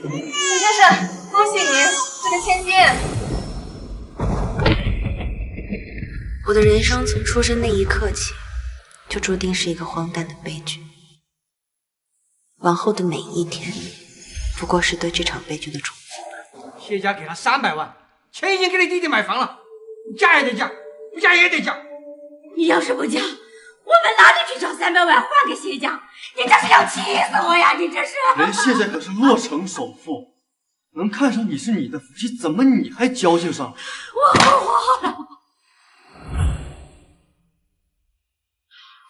陈先生，恭喜您，这个千金。我的人生从出生那一刻起，就注定是一个荒诞的悲剧。往后的每一天，不过是对这场悲剧的重复。谢家给了300万，钱已经给你弟弟买房了，你嫁也得嫁，不嫁也得嫁。你要是不嫁，我们哪里去找300万还给谢家？你这是要气死我呀！你这是。人谢家可是洛城首富，能看上你是你的福气，怎么你还矫情上了？我好了。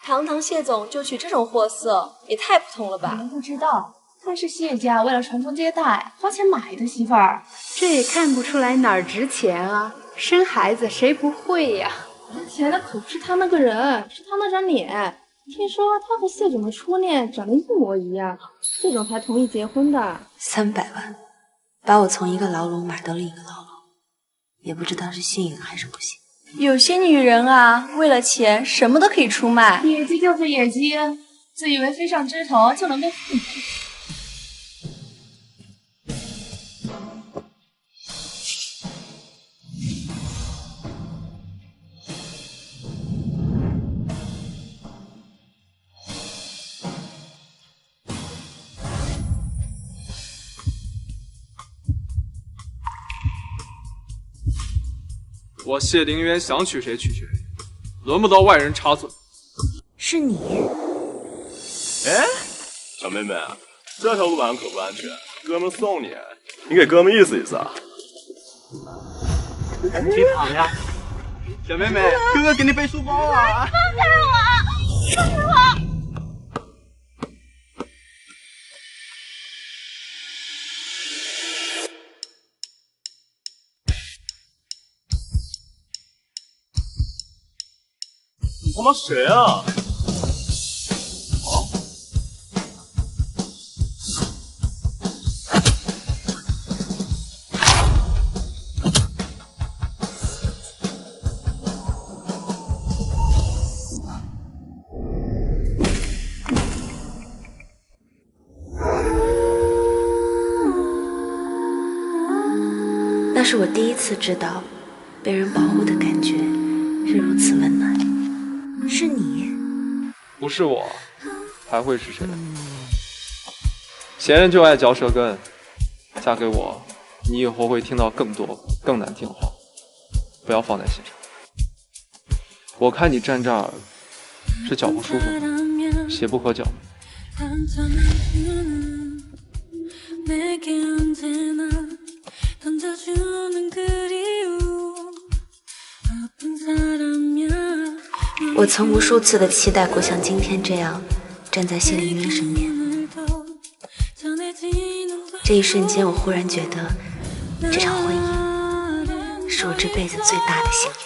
堂堂谢总就娶这种货色，也太普通了吧？你们不知道，他是谢家为了传宗接代花钱买的媳妇儿。这也看不出来哪儿值钱啊！生孩子谁不会呀？值钱的可不是他那个人，是他那张脸。听说他和谢总的初恋长得一模一样，谢总才同意结婚的。300万，把我从一个牢笼买到另一个牢笼，也不知道是幸运还是不幸。有些女人啊，为了钱什么都可以出卖。野鸡就是野鸡，自以为飞上枝头就能被附体。我谢凌渊想娶谁娶谁，轮不到外人插嘴。是你？哎，小妹妹，这条路板可不安全，哥们送你，你给哥们意思意思啊。别跑呀，小妹妹，哥哥给你背书包啊！放开我！放开我！你他妈谁啊？那是我第一次知道，被人保护的感觉是如此温暖。是你？不是我，还会是谁？闲人就爱嚼舌根，嫁给我，你以后会听到更多更难听的话，不要放在心上。我看你站这儿是脚不舒服吗？鞋不合脚。我曾无数次的期待过像今天这样站在谢凌渊身边。这一瞬间，我忽然觉得这场婚姻是我这辈子最大的幸运。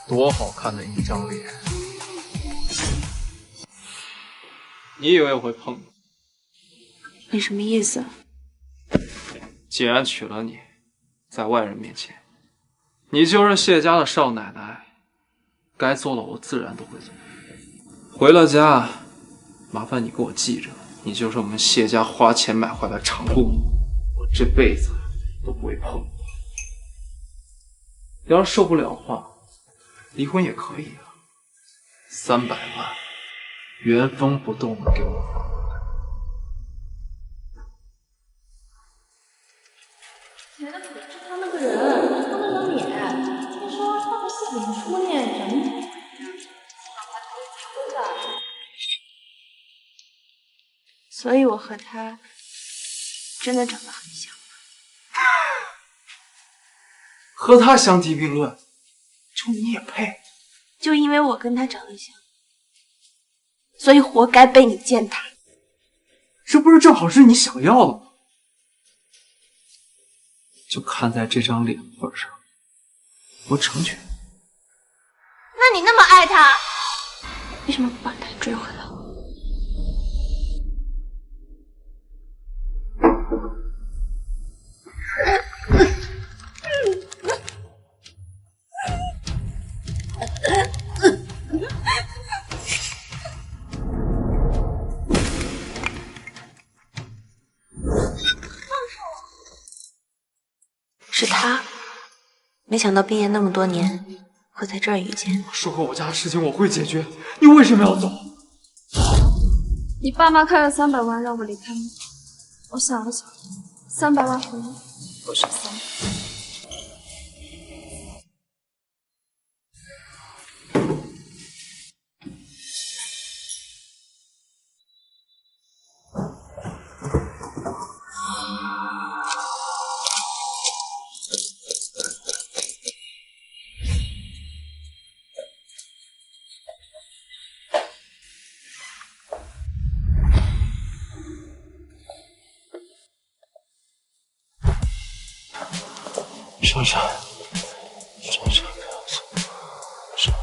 多好看的一张脸！你以为我会碰你？你什么意思？既然娶了你，在外人面前，你就是谢家的少奶奶，该做的我自然都会做。回了家，麻烦你给我记着，你就是我们谢家花钱买回来的长工，我这辈子都不会碰你。要是受不了的话，离婚也可以啊。300万，原封不动的给我放。钱的可是他那个人，他那张脸。听说他和谢总的初恋长得一模一样，现在才同意结婚的。所以我和他真的长得很像。和他相提并论，就你也配？就因为我跟他长得像，所以活该被你践踏。这不是正好是你想要的吗？就看在这张脸份上，我成全你。那你那么爱他，为什么不把他追回来？是他，没想到毕业那么多年，会在这儿遇见。说过我家的事情我会解决，你为什么要走？你爸妈开了300万让我离开你，我想了想，300万和你不是300。珊珊，珊珊，不要走，珊珊。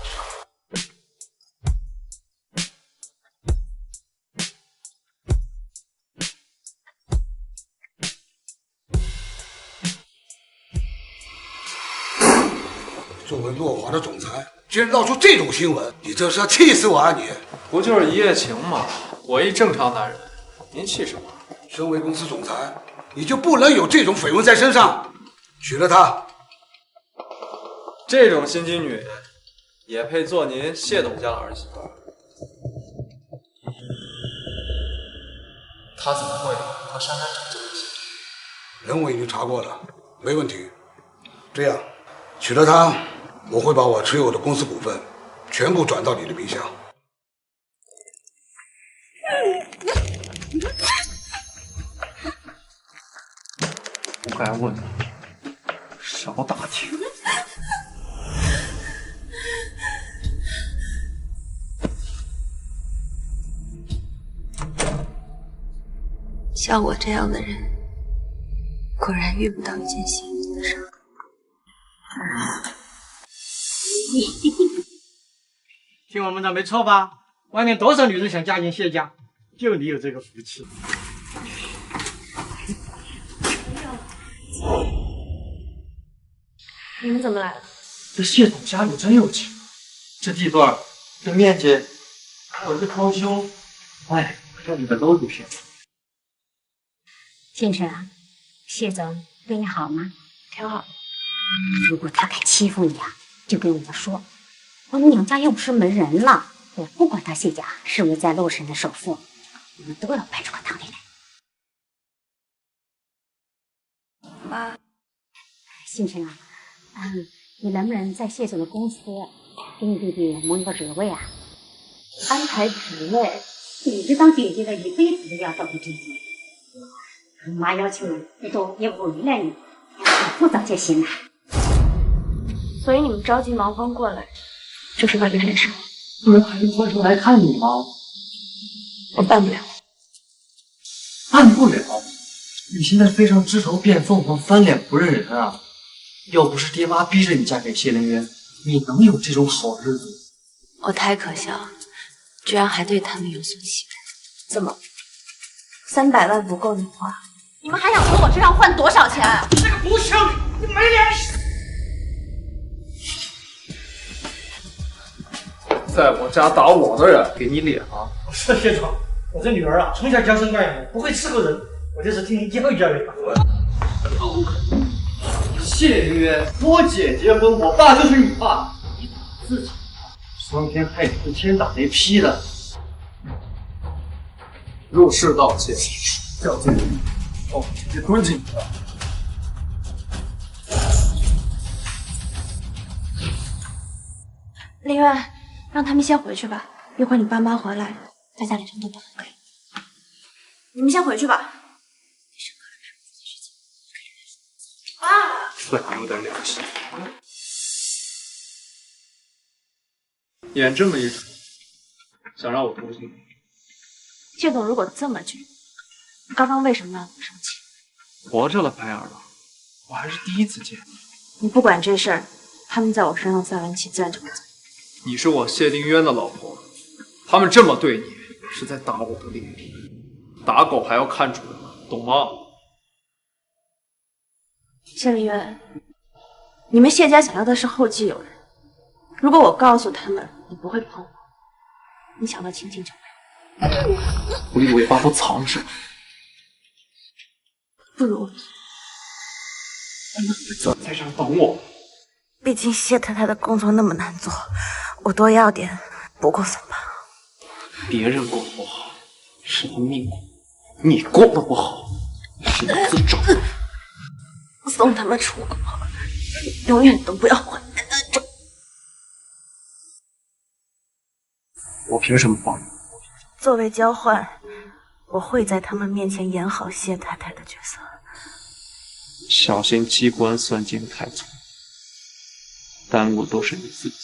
作为诺华的总裁，居然闹出这种新闻，你这是要气死我啊你！不就是一夜情吗？我一正常男人，您气什么？身为公司总裁，你就不能有这种绯闻在身上？娶了她，这种心机女也配做您谢董家的儿媳妇？她怎么会和珊珊长这么近？人我已经查过了，没问题。这样，娶了她，我会把我持有的公司股份全部转到你的名下。不该问的，少打听。像我这样的人，果然遇不到一件幸运的事。听我们的没错吧？外面多少女人想嫁进谢家，就你有这个福气。你们怎么来了？这谢总家里真有钱，这地段，这面积，还有这装修，哎，这里边都是骗子。先生啊，谢总对你好吗？挺好。如果他敢欺负你啊，就跟我说，我们娘家又不是没人了，我不管他谢家是不是在洛神的首富，我们都要搬出个堂弟来。妈，星辰啊，你能不能在谢总的公司给你弟弟谋一个职位啊？安排职位？你这当姐姐的一辈子都要找个知己。妈要求你都也为了你，不早些行了。所以你们着急忙慌过来，就是为了这事？不然还用专程来看你吗？我办不了。办不了？你现在非常只手变凤凰，翻脸不认人啊！要不是爹妈逼着你嫁给谢凌渊，你能有这种好日子？我太可笑了，居然还对他们有所期待。怎么，300万不够你花？你们还想从我身上换多少钱？这个不孝女，你没良心！在我家打我的人，给你脸啊！是谢总，我这女儿啊，从小娇生惯养，不会伺候人，我就是听您教育教育她。谢凌渊，我姐结婚，我爸就是你爸，你自己伤天害理是天打雷劈的。入室盗窃，叫进去，我直接蹲进去。凌渊，让他们先回去吧，一会儿你爸妈回来，大家脸上都不好看。你们先回去吧。算你有点良心，演这么一出，想让我同情你？谢总如果这么倔，刚刚为什么让你生气？活着了，白眼狼，我还是第一次见你。你不管这事儿，他们在我身上撒完气，自然就会走。你是我谢丁渊的老婆，他们这么对你，是在打我的脸。打狗还要看主人，懂吗？谢凌渊，你们谢家想要的是后继有人。如果我告诉他们你不会碰我，你想得清清楚楚。狐狸尾巴不藏是吧？不如在这儿等我。毕竟谢太太的工作那么难做，我多要点不过分吧。别人过得不好是他命苦，你过得不好是你自找。送他们出国，永远都不要回来那种。我凭什么帮你？作为交换，我会在他们面前演好谢太太的角色。小心机关算尽太粗，耽误都是你自己。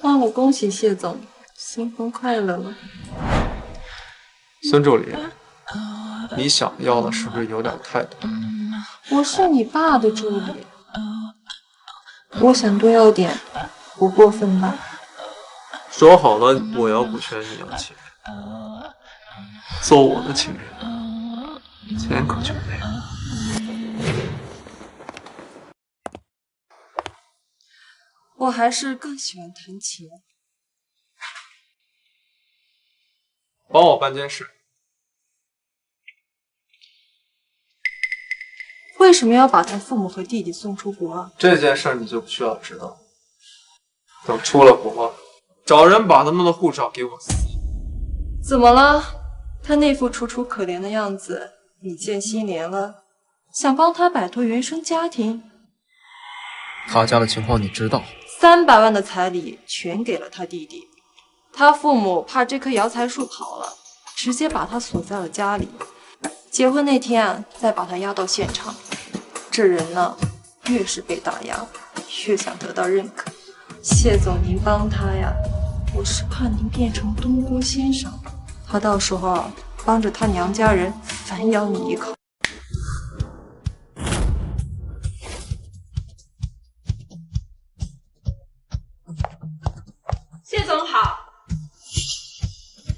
忘了恭喜谢总，新婚快乐了。孙助理，你想要的是不是有点太多？我是你爸的助理，我想多要点，不过分吧？说好了，我要不缺你要钱，做我的情人，钱可就没了。我还是更喜欢弹琴。帮我办件事。为什么要把他父母和弟弟送出国？这件事你就不需要知道。等出了国，找人把他们的护照给我撕。怎么了？他那副楚楚可怜的样子，你见心怜了？想帮他摆脱原生家庭？他家的情况你知道？300万的彩礼全给了他弟弟，他父母怕这棵摇财树跑了，直接把他锁在了家里。结婚那天啊，再把他押到现场。这人呢，越是被打压，越想得到认可。谢总，您帮他呀，我是怕您变成东郭先生，他到时候啊，帮着他娘家人反咬你一口。谢总好，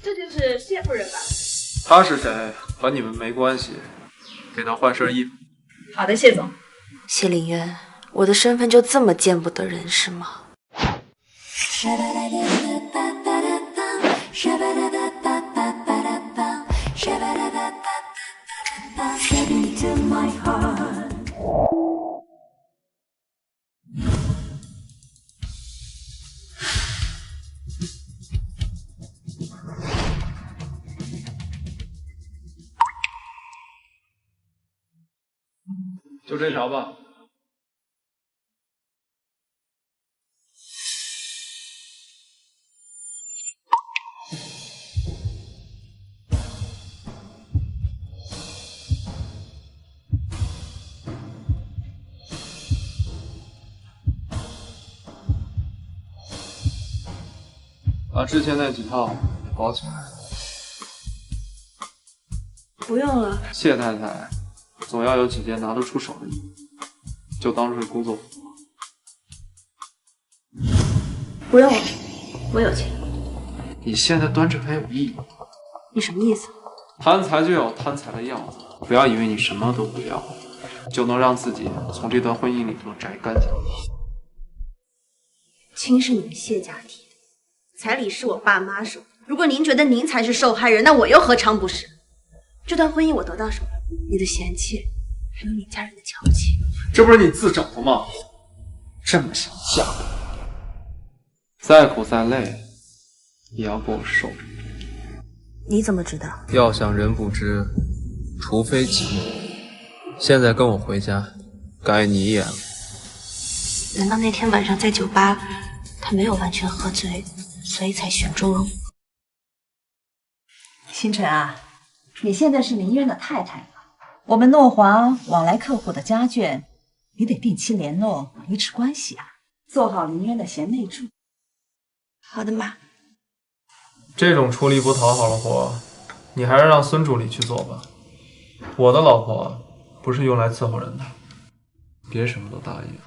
这就是谢夫人吧？他是谁？和你们没关系。给他换身衣服。好的，谢总。谢凌渊，我的身份就这么见不得人是吗？就这条吧。把之前那几套也包起来。不用了。谢太太，总要有几件拿得出手的衣服，就当是工作服。不用了，我有钱。你现在端着它有意义吗？你什么意思？贪财就有贪财的样子，不要以为你什么都不要，就能让自己从这段婚姻里头摘干净。亲是你们谢家提的，彩礼是我爸妈收的。如果您觉得您才是受害人，那我又何尝不是？这段婚姻我得到什么？你的嫌弃，还有你家人的瞧不起。这不是你自找的吗？这么想嫁给我，再苦再累，也要给我受着。你怎么知道？要想人不知，除非己有。现在跟我回家，该你演了。难道那天晚上在酒吧，他没有完全喝醉，所以才选中了我？星辰啊，你现在是林渊的太太了，我们诺华往来客户的家眷，你得定期联络，维持关系啊，做好林渊的贤内助。好的，妈。这种出力不讨好的活，你还是让孙助理去做吧。我的老婆不是用来伺候人的，别什么都答应，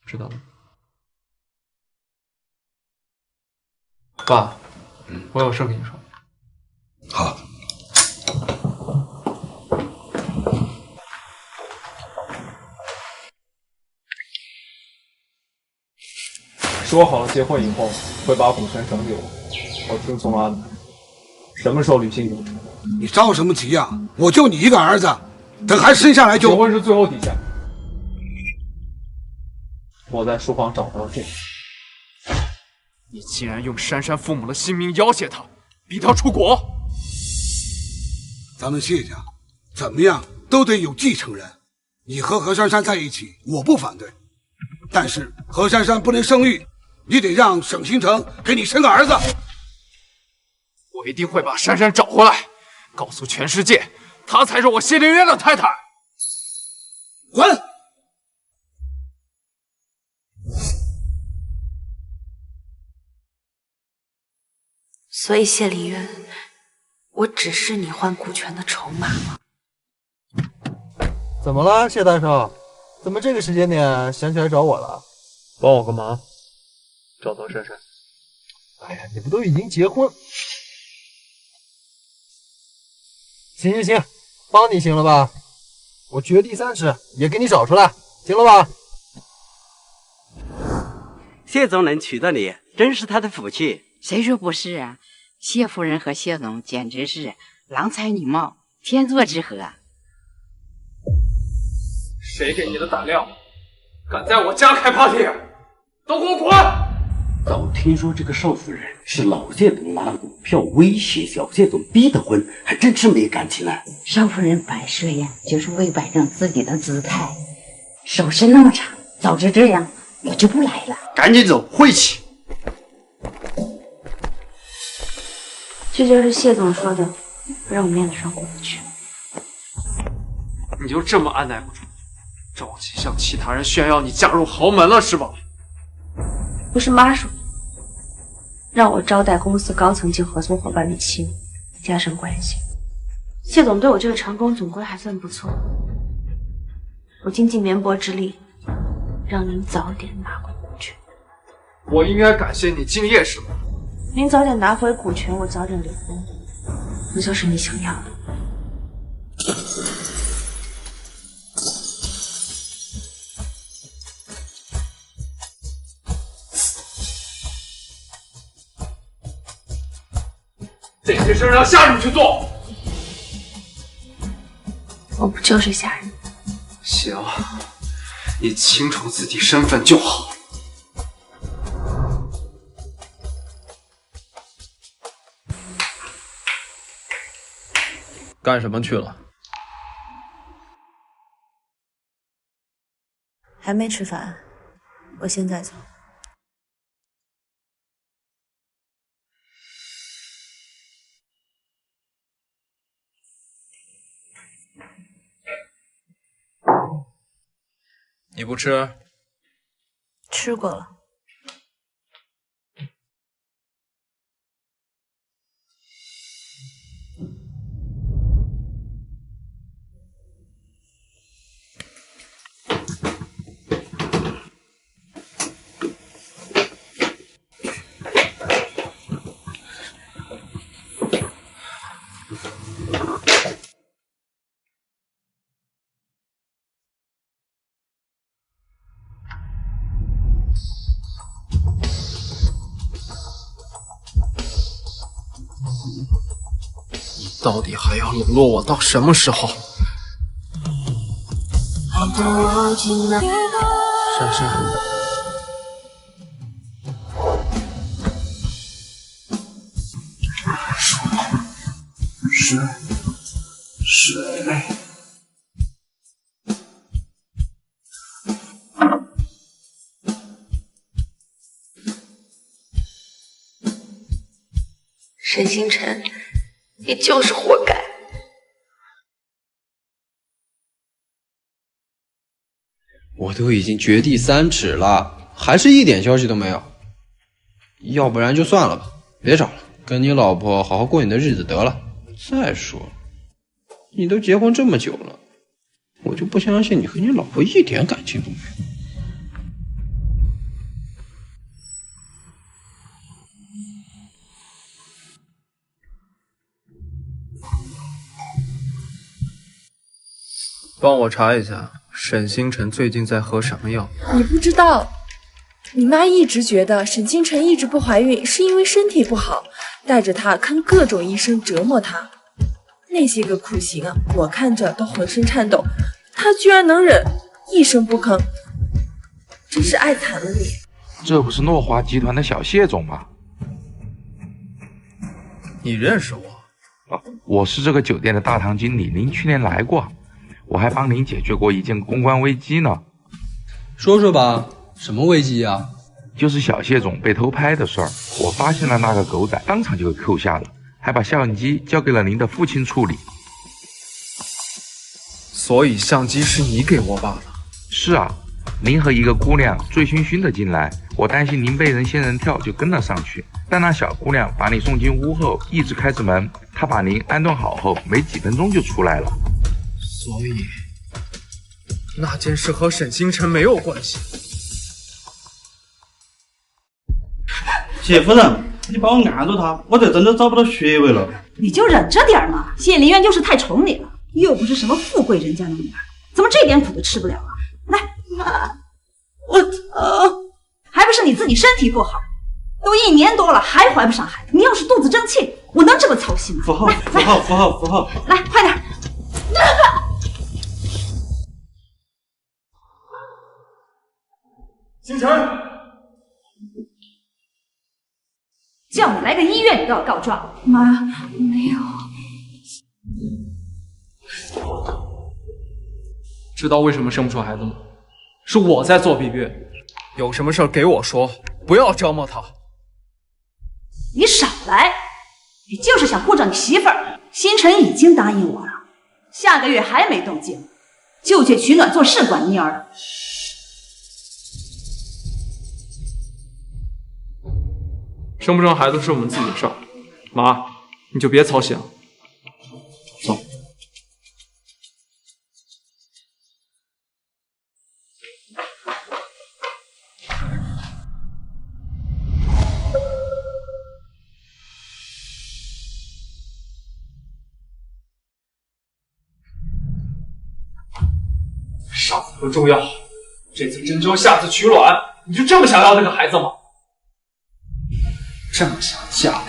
知道吗？爸，我有事跟你说。好。说好了结婚以后会把股权转给我听从了安排。什么时候履行流程？你着什么急呀？我就你一个儿子，等孩子生下来就……结婚是最后底线。我在书房找到这个，你竟然用珊珊父母的性命要挟她，逼她出国。咱们谢家怎么样都得有继承人。你和何珊珊在一起，我不反对，但是何珊珊不能生育，你得让沈星辰给你生个儿子。我一定会把珊珊找回来，告诉全世界，她才是我谢凌渊的太太。滚！所以谢凌渊，我只是你换股权的筹码吗？怎么了，谢大少？怎么这个时间点想起来找我了？帮我个忙，找到珊珊。哎呀，你不都已经结婚？行，帮你行了吧？我掘地3尺也给你找出来，行了吧？谢总能娶到你，真是他的福气。谁说不是啊？谢夫人和谢总简直是郎才女貌，天作之合。谁给你的胆量，敢在我家开 party？ 都给我滚！早听说这个邵夫人是老谢总拿股票威胁小谢总逼的婚，还真是没感情呢。邵夫人摆设呀，就是为摆正自己的姿态，手势那么长，早知这样我就不来了。赶紧走，晦气！这就是谢总说的，不让我面子上过不去。你就这么按耐不住，着急向其他人炫耀你嫁入豪门了是吧？不是妈说，让我招待公司高层及合作伙伴的亲，加深关系。谢总对我这个长工总归还算不错，我尽尽绵薄之力，让您早点拿回股权。我应该感谢你敬业是吗？您早点拿回股权，我早点离婚，不就是你想要的？这些事让下人去做。我不就是下人？行，你清楚自己身份就好。干什么去了？还没吃饭，我现在走。你不吃？吃过了。到底还要冷落我到什么时候？珊珊，是谁？沈星辰，你就是活该。我都已经掘地3尺了，还是一点消息都没有。要不然就算了吧，别找了，跟你老婆好好过你的日子得了。再说了，你都结婚这么久了，我就不相信你和你老婆一点感情都没有。帮我查一下沈星辰最近在喝什么药。你不知道，你妈一直觉得沈清晨一直不怀孕是因为身体不好，带着她看各种医生折磨她。那些个酷刑啊，我看着都浑身颤抖，她居然能忍，一声不吭，真是爱惨了你。这不是诺华集团的小谢总吗？你认识我？我是这个酒店的大堂经理，您去年来过，我还帮您解决过一件公关危机呢。说说吧，什么危机啊？就是小谢总被偷拍的事儿，我发现了那个狗仔，当场就给扣下了，还把相机交给了您的父亲处理。所以相机是你给我爸的？是啊，您和一个姑娘醉醺醺的进来，我担心您被人仙人跳，就跟了上去。但那小姑娘把你送进屋后，一直开着门，她把您安顿好后，没几分钟就出来了。所以那件事和沈星辰没有关系。谢夫人，你帮我按住他，我这真的找不到穴位了。你就忍着点嘛，谢林渊就是太宠你了，又不是什么富贵人家的女儿，怎么这点苦都吃不了啊？来，妈，我疼，还不是你自己身体不好，都1年多了还怀不上孩子，你要是肚子争气，我能这么操心吗？符号，符号，符号，符号，来，快点。星辰，叫你来个医院，你都要告状。妈，没有。知道为什么生不出孩子吗？是我在做避孕。有什么事给我说，不要折磨他。你少来，你就是想护着你媳妇儿。星辰已经答应我了，下个月还没动静，就去取暖做试管婴儿。生不生孩子是我们自己的事儿，妈，你就别操心了。走。上次不重要，这次针灸，下次取卵，你就这么想要这个孩子吗？这么想嫁，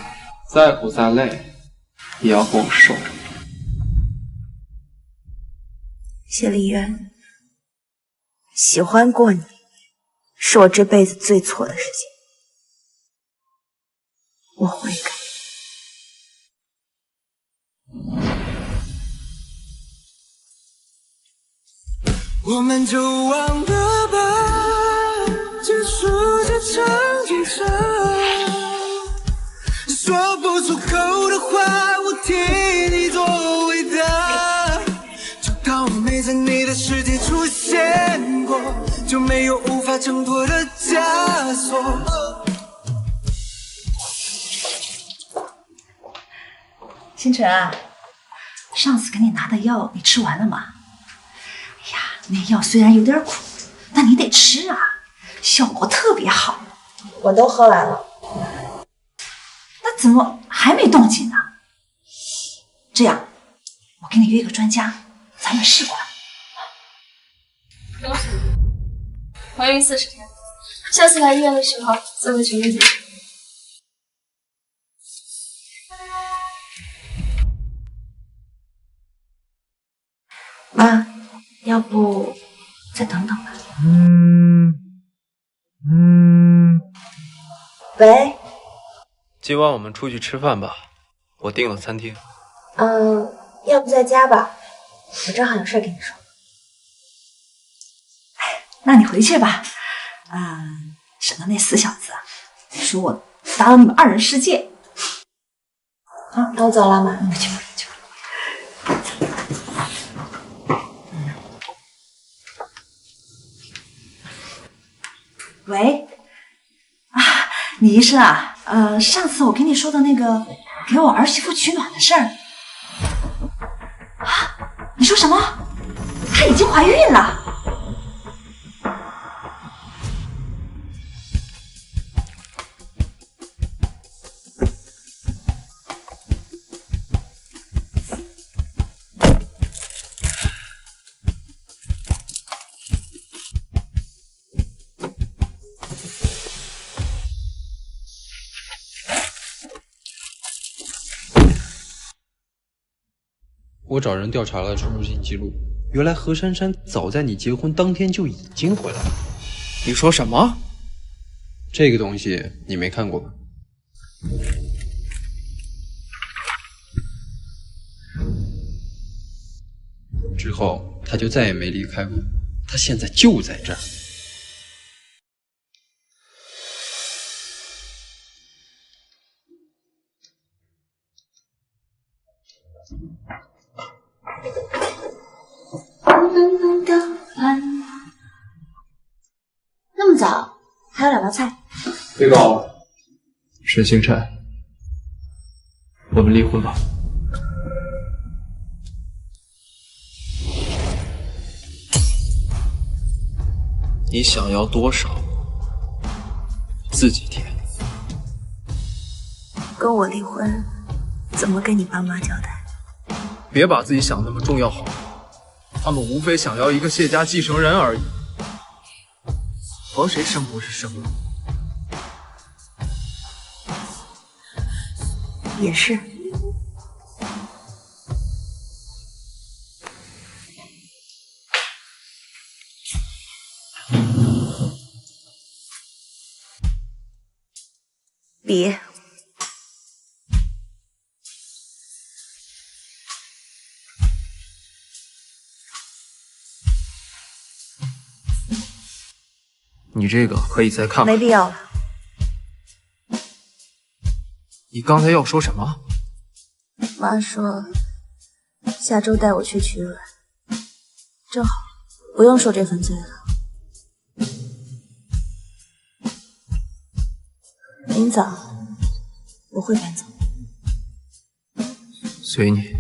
再苦再累，也要跟我受着。谢丽渊，喜欢过你，是我这辈子最错的事情，我悔改。我们就忘了吧，结束这场竞争。说不出口的话，我替你做回答。就当我没在你的世界出现过，就没有无法挣脱的枷锁。星辰啊，上次给你拿的药你吃完了吗？哎呀，那药虽然有点苦，但你得吃啊，效果特别好。我都喝完了。那怎么还没动静呢？这样，我给你约一个专家，咱们试管。恭喜你，怀孕40天，下次来医院的时候做个全面检查。妈，要不再等等吧。喂。今晚我们出去吃饭吧，我订了餐厅。要不在家吧，我正好有事跟你说。那你回去吧，省得那死小子说我打扰你们2人世界。好，那我走了，妈。去吧，去吧。喂，李医生啊，上次我跟你说的那个给我儿媳妇取暖的事儿，你说什么？她已经怀孕了？我找人调查了出入境记录，原来何珊珊早在你结婚当天就已经回来了。你说什么？这个东西你没看过吧？之后他就再也没离开过，他现在就在这儿。那么早，还有2道菜。被告沈星辰，我们离婚吧。你想要多少，自己填。跟我离婚，怎么跟你爸妈交代？别把自己想那么重要好吗？他们无非想要一个谢家继承人而已，和谁生不是生了？也是。别。你这个可以再看看。没必要了。你刚才要说什么？妈说下周带我去取卵，正好不用受这份罪了。明早我会搬走。随你。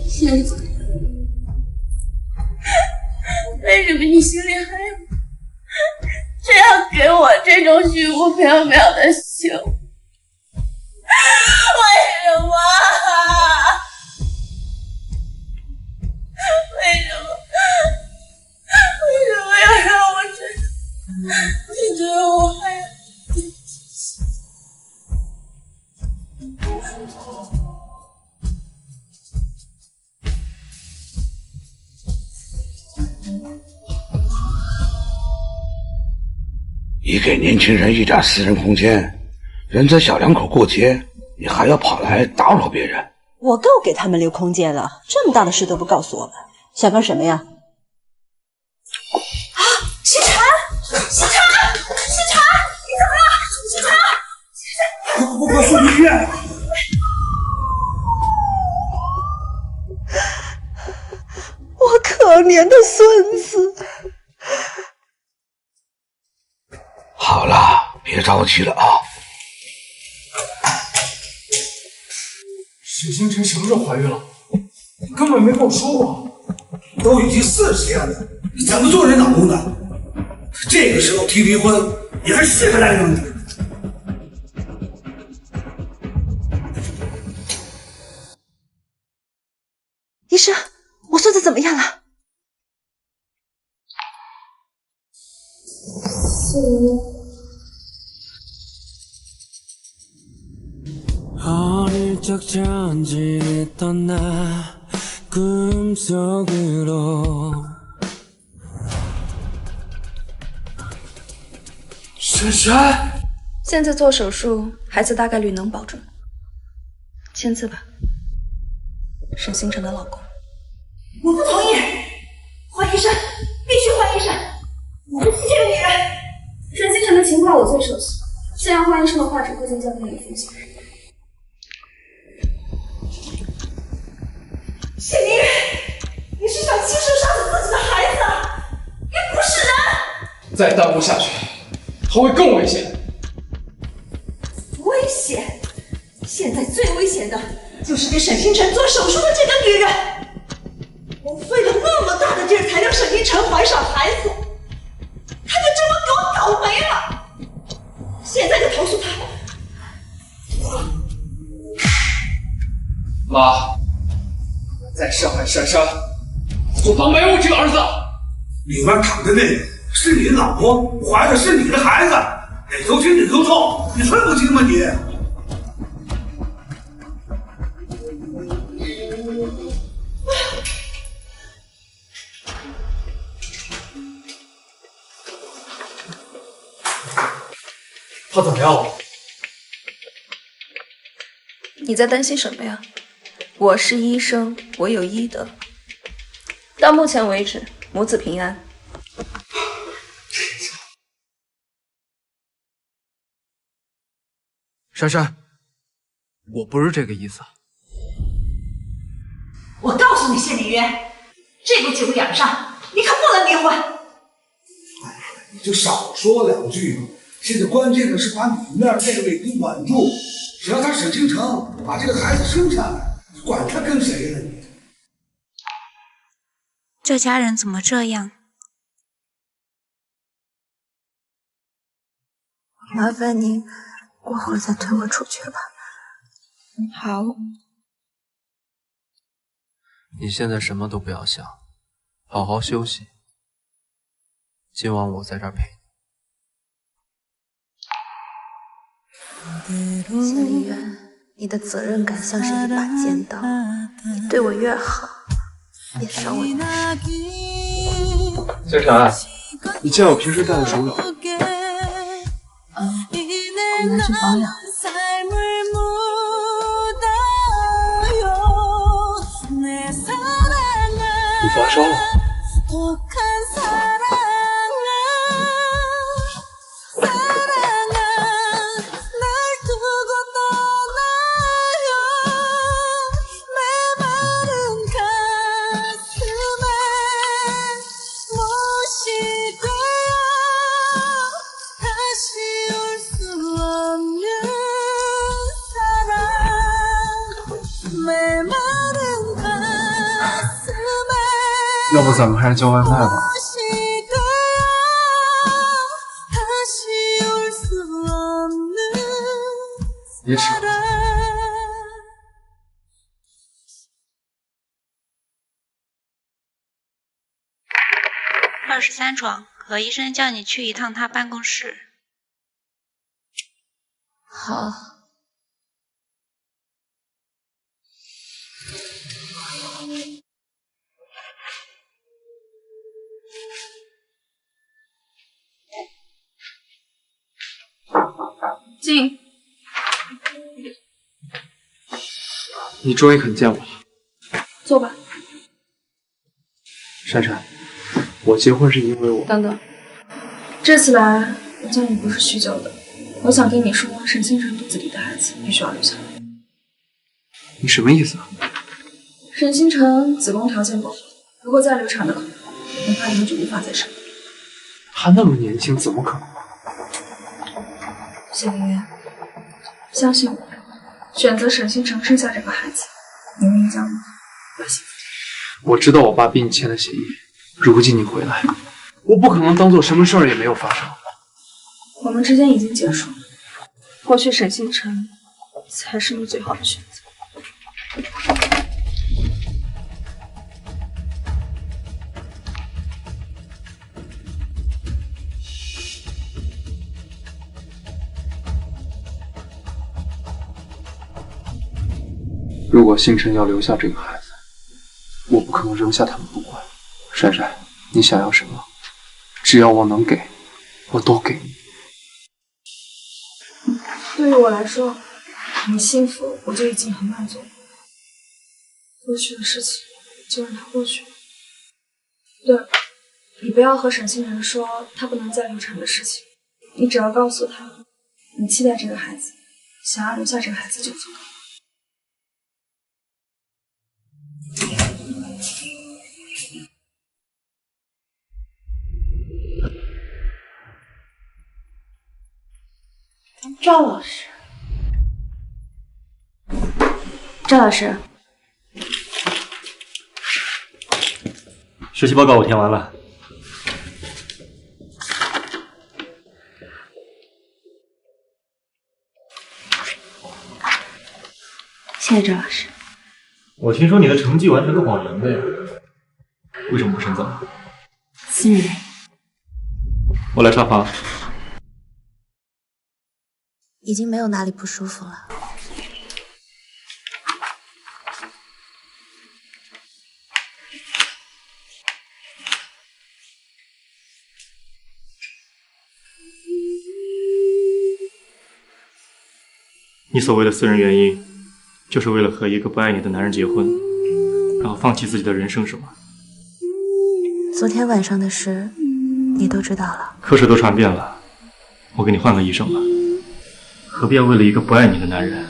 星子，为什么你心里还有这样给我这种虚无缥缈的幸福？为什么？为什么要让我这样？你觉得我还有你给年轻人一点私人空间，人家小两口过节，你还要跑来打扰别人？我够给他们留空间了，这么大的事都不告诉我们，想干什么呀？啊！西晨，西晨，西晨，你怎么了？西晨，西晨，我送医院。我可怜的孙子。好了，别着急了啊。沈星辰什么时候怀孕了？你根本没跟我说过。都已经40天了，你怎么做人老公的？这个时候提离婚，你还是个男人？医生，我孙子怎么样了？啊。 훌쩍 전진했던 나 꿈속으로 珊珊，现在做手术，孩子大概率能保住。签字吧，沈星辰的老公。我不同意，换医生，必须换医生！我不信这个女人。沈星辰的情况我最熟悉，现要换医生的话，只会增加更有风险。谢明月，你是想亲手杀死自己的孩子？你不是人！再耽误下去，他会更危险。危险！现在最危险的就是给沈星辰做手术的这个女人。我费了那么大的劲儿才让沈星辰怀上孩子，她就这么给我倒霉了。现在就投诉她。妈，在伤害珊珊，就当没有这个儿子。里面躺的那人是你老婆，怀的是你的孩子，哪头轻哪头重，你分不清吗你？他怎么样了？你在担心什么呀？我是医生，我有医德。到目前为止，母子平安。珊珊，我不是这个意思。我告诉你，谢明渊，这步节骨眼上，你可不能离婚。你就少说两句嘛。现在关键的是把里面这位给稳住，只要他沈清城把这个孩子生下来，管他跟谁呢你？这家人怎么这样？麻烦您过会儿再推我出去吧。好。你现在什么都不要想，好好休息。今晚我在这儿陪你。谢明渊，你的责任感像是一把尖刀，你对我越好，越伤我越星辰，你见我平时戴的手表？我拿去保养。你发烧了？要不咱们还是叫外卖吧。别吃了。23床，何医生叫你去一趟他办公室。好。进。你终于肯见我了。坐吧。珊珊，我结婚是因为我……等等，这次来我见你不是叙旧的，我想跟你说，沈星辰肚子里的孩子必须要留下来。你什么意思啊？沈星辰子宫条件不好，如果再流产的可能，恐怕以后就无法再生。他那么年轻，怎么可能？谢明渊，相信我，选择沈星辰生下这个孩子，你们一家会幸福。我知道我爸逼你签的协议，如今你回来，我不可能当做什么事儿也没有发生。我们之间已经结束了，或许沈星辰才是你最好的选择。如果星辰要留下这个孩子，我不可能扔下他们不管。珊珊，你想要什么？只要我能给，我都给你。对于我来说，你幸福我就已经很满足了。过去的事情就让它过去。对了，你不要和沈星辰说他不能再流产的事情，你只要告诉他，你期待这个孩子，想要留下这个孩子就足够。赵老师，赵老师，实习报告我填完了。谢谢赵老师。我听说你的成绩完全是谎言的呀，为什么不深造？私人原因。我来查房。已经没有哪里不舒服了。你所谓的私人原因，就是为了和一个不爱你的男人结婚，然后放弃自己的人生，是吗？昨天晚上的事，你都知道了。科室都传遍了，我给你换个医生吧。何必要为了一个不爱你的男人，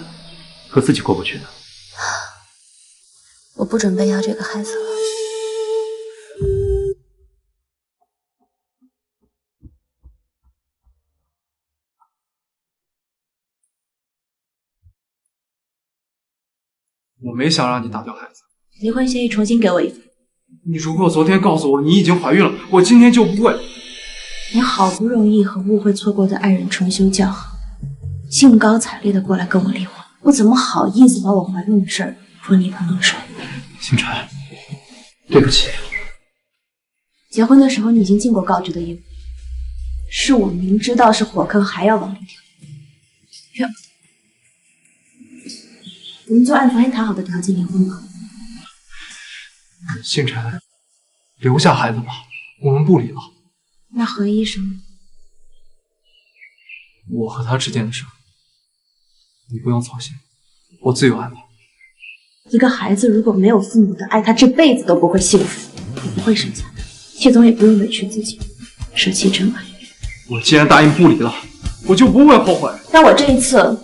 和自己过不去呢？我不准备要这个孩子了。我没想让你打掉孩子。离婚协议重新给我一份。你如果昨天告诉我你已经怀孕了，我今天就不会。你好不容易和误会错过的爱人重修旧好，兴高采烈的过来跟我离婚，我怎么好意思把我怀孕的事儿泼你一盆冷水？星辰，对不起。结婚的时候你已经尽过告知的义务，是我明知道是火坑还要往里跳。要不我们就按昨天谈好的条件离婚吧。星辰，留下孩子吧，我们不离了。那何医生，我和他之间的事，你不用操心，我自有安排。一个孩子如果没有父母的爱，他这辈子都不会幸福，也不会生下来。谢总也不用委屈自己，舍弃真爱。我既然答应不离了，我就不会后悔。但我这一次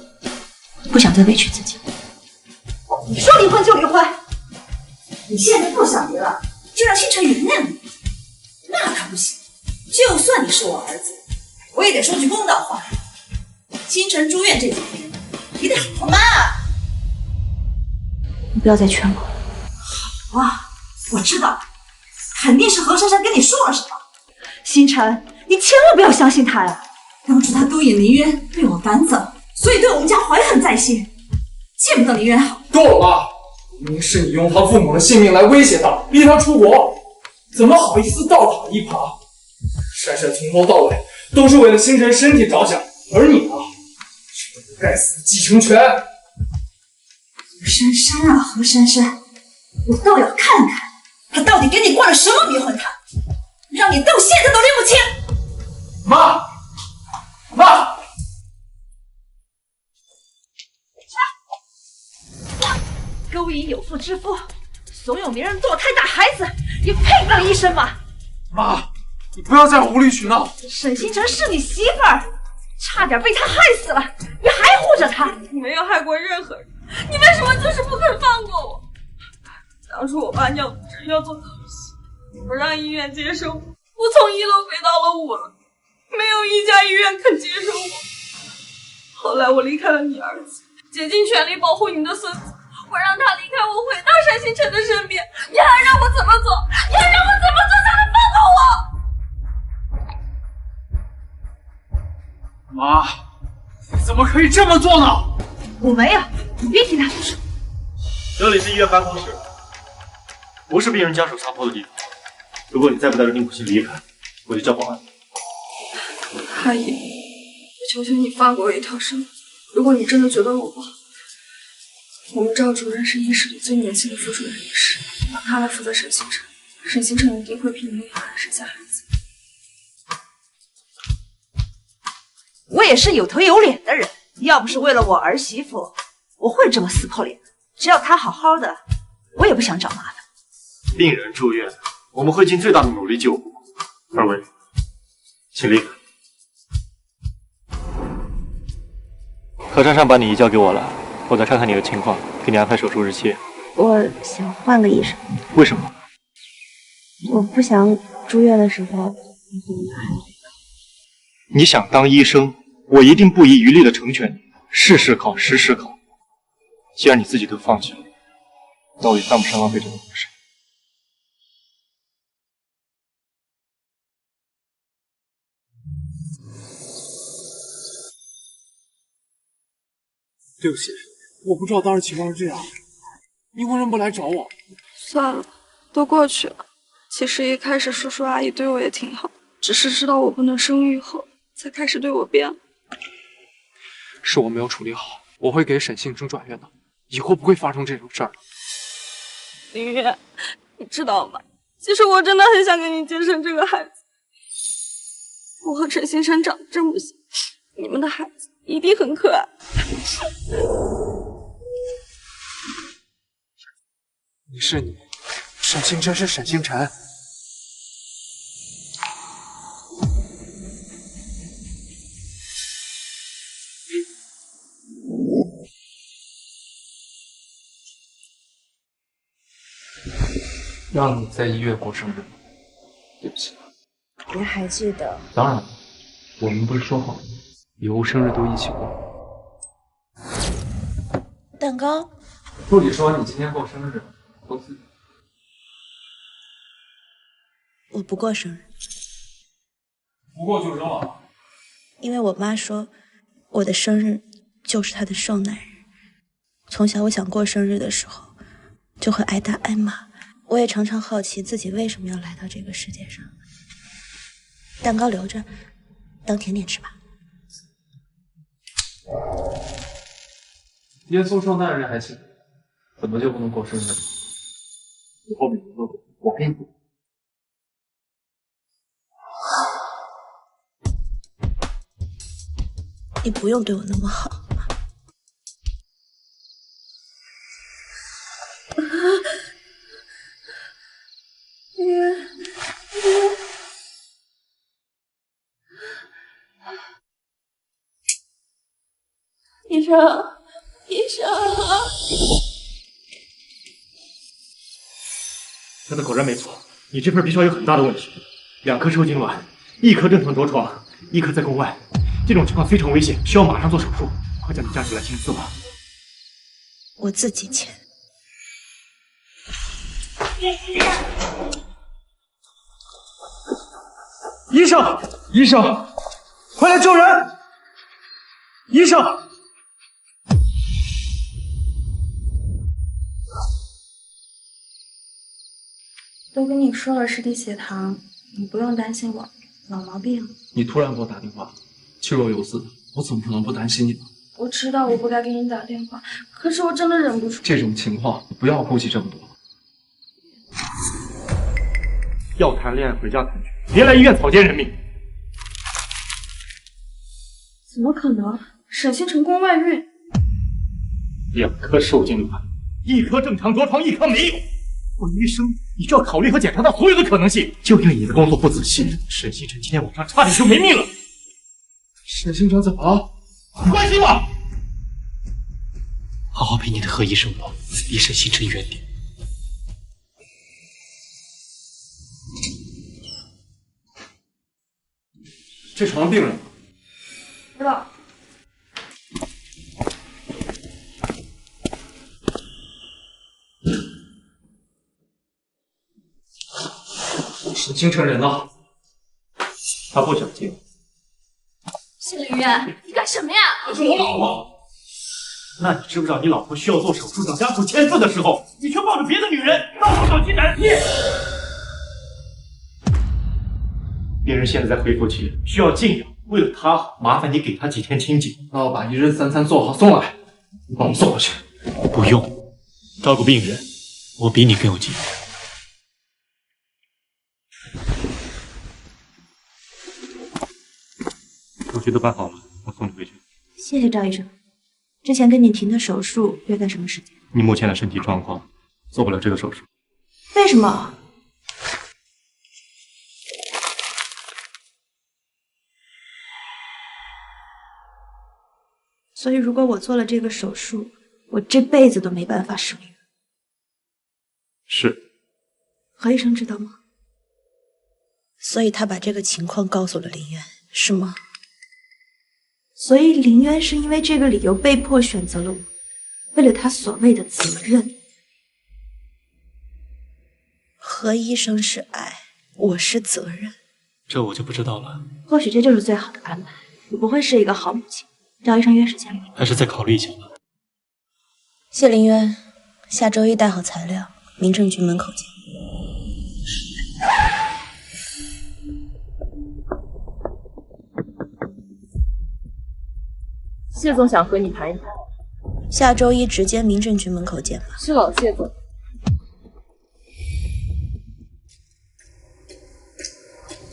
不想再委屈自己。你说离婚就离婚，你现在不想离了，就让星辰原谅你，那可不行。就算你是我儿子，我也得说句公道话。星辰住院这几天，你得好好骂啊！你不要再劝我了。好啊，我知道，肯定是何珊珊跟你说了什么。星辰，你千万不要相信她呀！当初她勾引林渊，被我赶走，所以对我们家怀恨在心，见不得林渊好。够了吧！明明是你用他父母的性命来威胁他，逼他出国，怎么好意思倒打一耙？珊珊从头到尾都是为了星辰身体着想，而你呢，是为了该死的继承权。何珊珊啊，何珊珊，我倒要看看他到底给你灌了什么迷魂汤，让你到现在都拎不清。妈，妈！勾引有妇之夫，怂恿别人堕胎打孩子，你配当医生吗？妈，你不要再无理取闹。沈星辰是你媳妇儿，差点被他害死了，你还护着他？你没有害过任何人，你为什么就是不肯放过我？当初我爸尿只要做透析，不让医院接收我，我从1楼飞到了5楼，没有一家医院肯接收我。后来我离开了你儿子，竭尽全力保护你的孙子，我让他离开我，回到沈星辰的身边，你还让我怎么做？你还让我怎么做才能放过我？妈，你怎么可以这么做呢？我没有，你别听他说。这里是医院办公室，不是病人家属撒泼的地方。如果你再不带着宁可欣离开，我就叫保安。阿姨，我求求你放过我一条生路。如果你真的觉得我不好，我们赵主任是医室里最年轻的副主任医师，让他来负责沈星辰，沈星辰一定会拼命为他生下孩子。我也是有头有脸的人，要不是为了我儿媳妇，我会这么撕破脸的。只要她好好的，我也不想找麻烦。病人住院，我们会尽最大的努力救护。二位，请离开。何珊珊把你移交给我了，我再看看你的情况，给你安排手术日期。我想换个医生。为什么？我不想住院的时候你想当医生，我一定不遗余力的成全你，事事考，时时考。既然你自己都放弃了，那我也犯不上浪费这个事。对不起，我不知道当时情况是这样。你为什么不来找我？算了，都过去了。其实一开始叔叔阿姨对我也挺好，只是知道我不能生育后，才开始对我变。是我没有处理好，我会给沈星辰转院的，以后不会发生这种事儿。林月，你知道吗？其实我真的很想给你接生这个孩子。我和陈星辰长得真不行，你们的孩子一定很可爱。你是你，沈星辰是沈星辰。让你在医院过生日，对不起。您还记得？当然了，我们不是说好以后生日都一起过。蛋糕。助理说你今天过生日，公司。我不过生日。不过就扔了。因为我妈说，我的生日就是她的受难日。从小我想过生日的时候，就会挨打挨骂。我也常常好奇自己为什么要来到这个世界上。蛋糕留着，当甜点吃吧。耶稣受难日还行，怎么就不能过生日？以后每年都过，我给你过。你不用对我那么好。医生，医生，他的果然没错，你这份 B 超有很大的问题，2颗受精卵，1颗正常着床，1颗在宫外，这种情况非常危险，需要马上做手术。快叫你家属来签字吧。我自己签。医生，医生，快来救人！医生。都跟你说了是低血糖，你不用担心我，老毛病。你突然给我打电话，气若游丝，我怎么可能不担心你呢？我知道我不该给你打电话，可是我真的忍不住。这种情况不要顾忌这么多。要谈恋爱回家谈去，别来医院草菅人命。怎么可能？沈星辰宫外孕，2颗受精卵，1颗正常着床，1颗没有。作为医生，你就要考虑和检查到所有的可能性。就因为你的工作不仔细，沈星辰今天晚上差点就没命了。沈星辰怎么了？你关心吗？好好陪你的何医生吧，离沈星辰远点。这床病人。知道。沈星辰人呢？他不想见。谢凌渊，你干什么呀？她是我老婆。那你知不知道，你老婆需要做手术让家属签字的时候，你却抱着别的女人到处找进展？病人现在在恢复期，需要静养。为了她好，麻烦你给她几天清静。那我把1日3餐做好送来，你帮我送过去。不用，照顾病人，我比你更有经验。手续都办好了，我送你回去。谢谢赵医生。之前跟你停的手术约在什么时间？你目前的身体状况做不了这个手术。为什么？所以如果我做了这个手术，我这辈子都没办法生育。是。何医生知道吗？所以他把这个情况告诉了林渊，是吗？所以林渊是因为这个理由被迫选择了我，为了他所谓的责任。何医生是爱，我是责任，这我就不知道了。或许这就是最好的安排。我不会是一个好母亲。赵医生约时间了，还是再考虑一下吧。谢林渊，下周一带好材料，民政局门口见。谢总想和你谈一谈。下周一直接民政局门口见吧。是老谢总。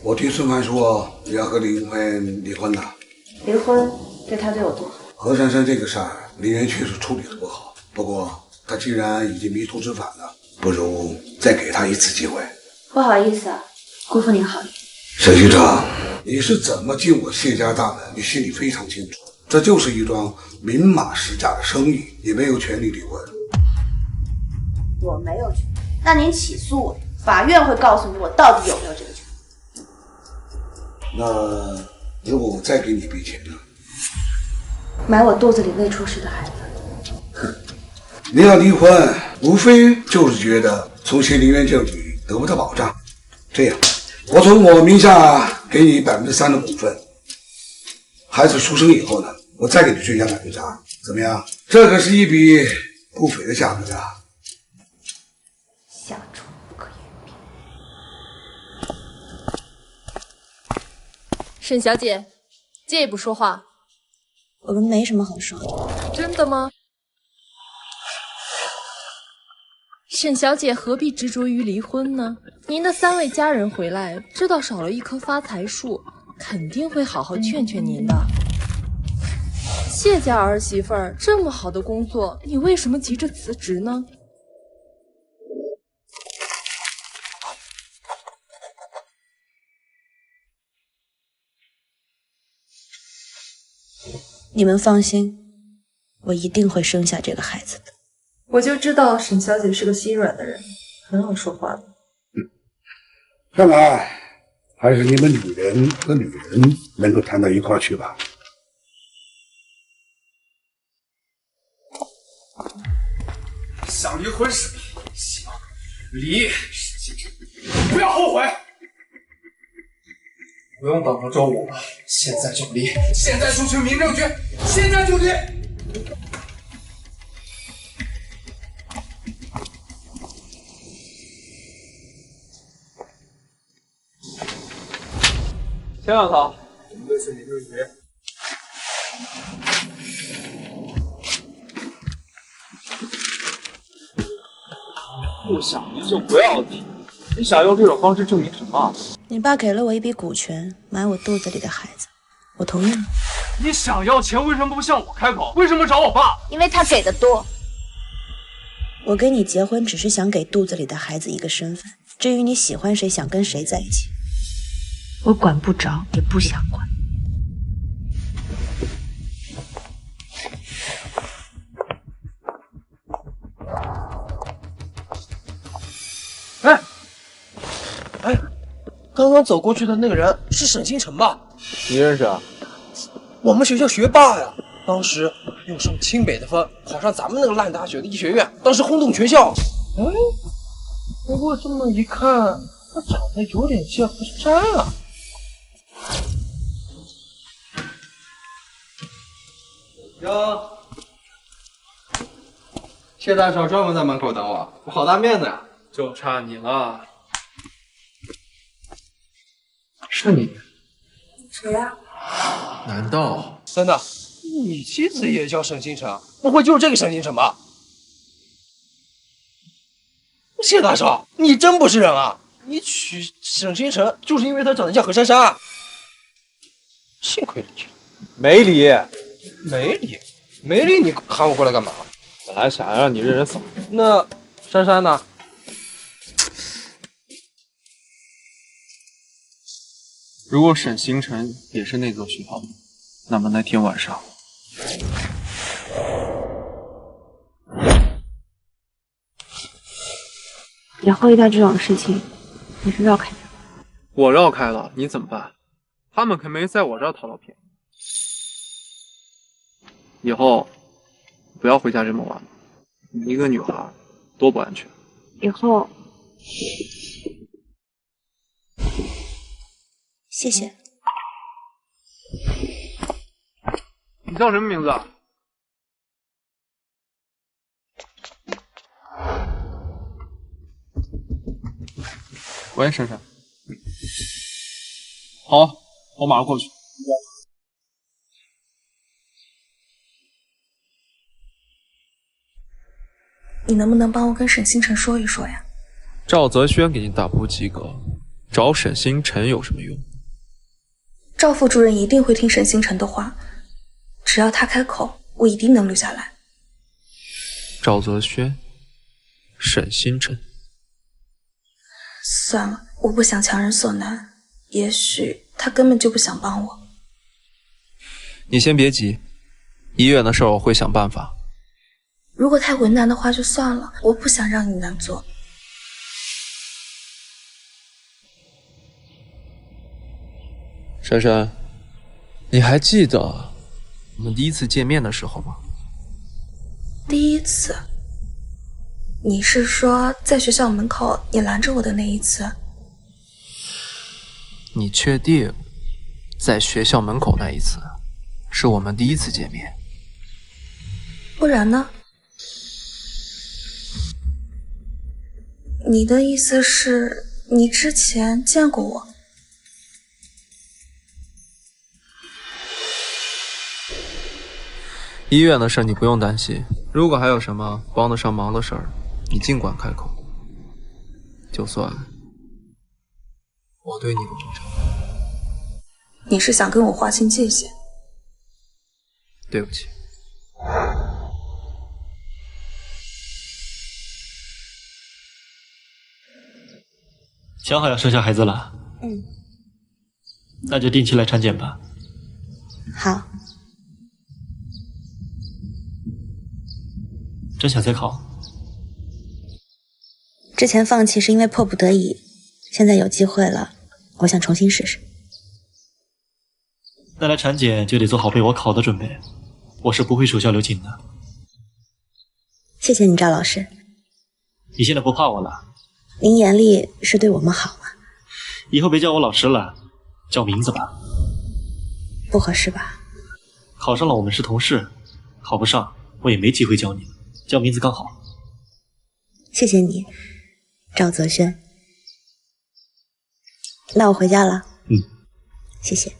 我听孙凡说你要和林渊离婚了。离婚对他对我多好？何珊珊这个事儿，林渊确实处理的不好。不过他既然已经迷途知返了，不如再给他一次机会。不好意思啊，辜负您好意。沈局长，你是怎么进我谢家大门，你心里非常清楚。这就是一桩明码实价的生意，你没有权利离婚。我没有权，那您起诉我，法院会告诉你我到底有没有这个权。那如果我再给你一笔钱呢？买我肚子里未出世的孩子。你要离婚，无非就是觉得从谢林渊这里得不到保障。这样，我从我名下给你3%的股份，孩子出生以后呢，我再给你追加8%，怎么样？这可是一笔不菲的价格啊！下注不可言辩。沈小姐，借一步说话。我们没什么好说的。真的吗？沈小姐何必执着于离婚呢？您的3位家人回来，知道少了一棵发财树，肯定会好好劝劝您的。谢家儿媳妇儿这么好的工作，你为什么急着辞职呢？你们放心，我一定会生下这个孩子的。我就知道沈小姐是个心软的人，很好说话的。看来还是你们女人和女人能够谈到一块儿去吧。想离婚是离，行，离，不要后悔。不用等到周5了，现在就离，现在就去民政局，现在就离。先让他，我们得去民政局。不想离就不要离，你想用这种方式证明什么？你爸给了我一笔股权，买我肚子里的孩子，我同意了。你想要钱，为什么不向我开口？为什么找我爸？因为他给的多。我跟你结婚，只是想给肚子里的孩子一个身份。至于你喜欢谁，想跟谁在一起，我管不着，也不想管。哎，刚刚走过去的那个人是沈星辰吧？你认识啊？我们学校学霸呀，当时又上清北的分，考上咱们那个烂大学的医学院，当时轰动全校。哎，不过这么一看，他长得有点像何珊啊。哟，谢大少专门在门口等我，我好大面子呀！就差你了。是你？谁呀？难道真的？你妻子也叫沈星辰？不会就是这个沈星辰吧？谢大少，你真不是人啊！你娶沈星辰就是因为他长得像何珊珊？幸亏了你，没理，没理，你喊我过来干嘛？本来想让你认认嫂。那珊珊呢？如果沈星辰也是那座学校的，那么那天晚上，以后遇到这种事情，你是绕开的。我绕开了，你怎么办？他们可没在我这儿讨到便宜。以后不要回家这么晚了，你一个女孩多不安全。以后，谢谢。你叫什么名字啊？喂，珊珊。好，我马上过去。你能不能帮我跟沈星辰说一说呀？赵泽轩给你打不及格，找沈星辰有什么用？赵副主任一定会听沈星辰的话，只要他开口，我一定能留下来。赵泽轩，沈星辰。算了，我不想强人所难，也许他根本就不想帮我。你先别急，医院的事儿我会想办法。如果太为难的话就算了，我不想让你难做。珊珊，你还记得我们第一次见面的时候吗？第一次？你是说在学校门口你拦着我的那一次？你确定在学校门口那一次是我们第一次见面？不然呢？你的意思是你之前见过我？医院的事你不用担心，如果还有什么帮得上忙的事儿，你尽管开口。就算我对你不忠诚，你是想跟我划清界限？对不起。想好要生下孩子了？那就定期来产检吧。好。真想再考？之前放弃是因为迫不得已，现在有机会了，我想重新试试。那来产检就得做好被我考的准备，我是不会手下留情的。谢谢你，赵老师。你现在不怕我了？您严厉是对我们好啊。以后别叫我老师了，叫名字吧。不合适吧？考上了我们是同事，考不上我也没机会教你，叫名字刚好。谢谢你，赵泽轩。那我回家了。谢谢。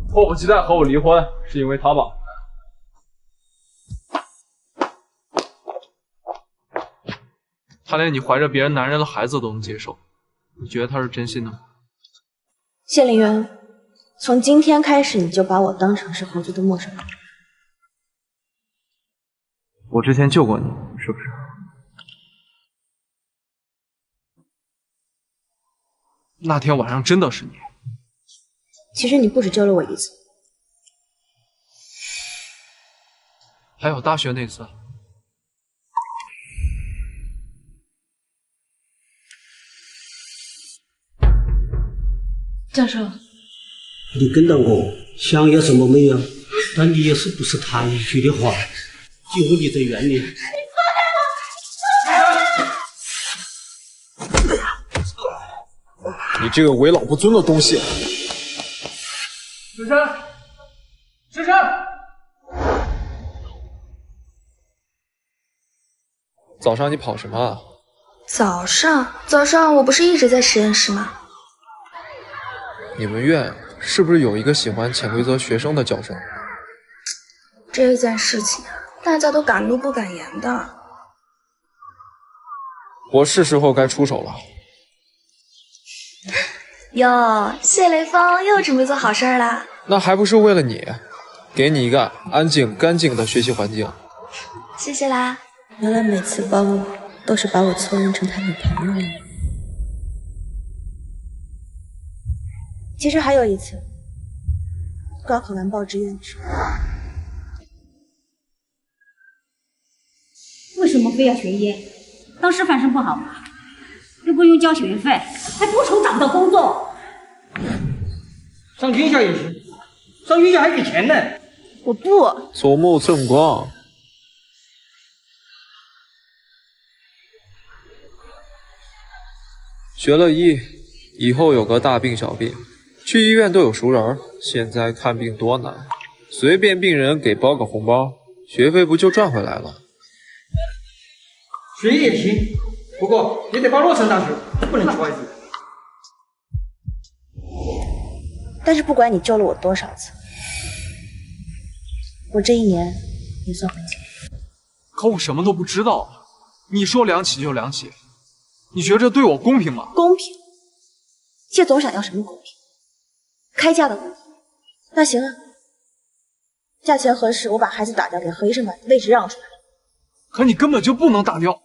迫不及待和我离婚，是因为他吧？他连你怀着别人男人的孩子都能接受，你觉得他是真心的吗？谢凌渊，从今天开始你就把我当成是合作的陌生人。我之前救过你，是不是？那天晚上真的是你。其实你不止救了我一次，还有大学那次。教授，你跟到我，想要什么没有？但你也是不是他一句的话，今后你在院里。你这个为老不尊的东西！深深，深深，早上你跑什么啊？早上我不是一直在实验室吗？你们院是不是有一个喜欢潜规则学生的教授？这件事情大家都敢怒不敢言的。我是时候该出手了。哟，谢雷锋又准备做好事了。那还不是为了你，给你一个安静干净的学习环境。谢谢啦。原来每次帮我都是把我错认成他女朋友了。其实还有一次，高考完报志愿的时候。为什么非要学医？当师范生不好吗？又不用交学费，还不愁找不到工作。上军校也行，上军校还给钱呢。我不。左目寸光。学了医，以后有个大病小病，去医院都有熟人。现在看病多难，随便病人给包个红包，学费不就赚回来了？学医也行，不过也得报洛城大学，不能去外地。但是不管你救了我多少次，我这一年也算回去。可我什么都不知道，你说两起就两起，你觉着对我公平吗？公平？谢总想要什么公平？开价的问题。那行啊，价钱合适，我把孩子打掉，给何医生把位置让出来。可你根本就不能打掉。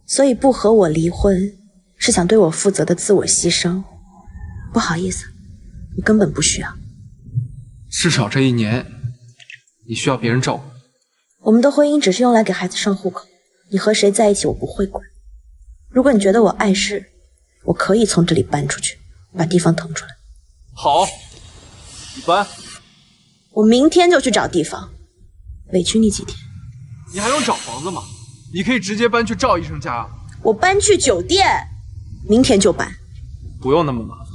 所以不和我离婚，是想对我负责的自我牺牲。不好意思，我根本不需要。至少这一年，你需要别人照顾。我们的婚姻只是用来给孩子上户口，你和谁在一起我不会管。如果你觉得我碍事，我可以从这里搬出去，把地方腾出来。好，你搬。我明天就去找地方，委屈你几天。你还用找房子吗？你可以直接搬去赵医生家啊。我搬去酒店，明天就搬。不用那么麻烦，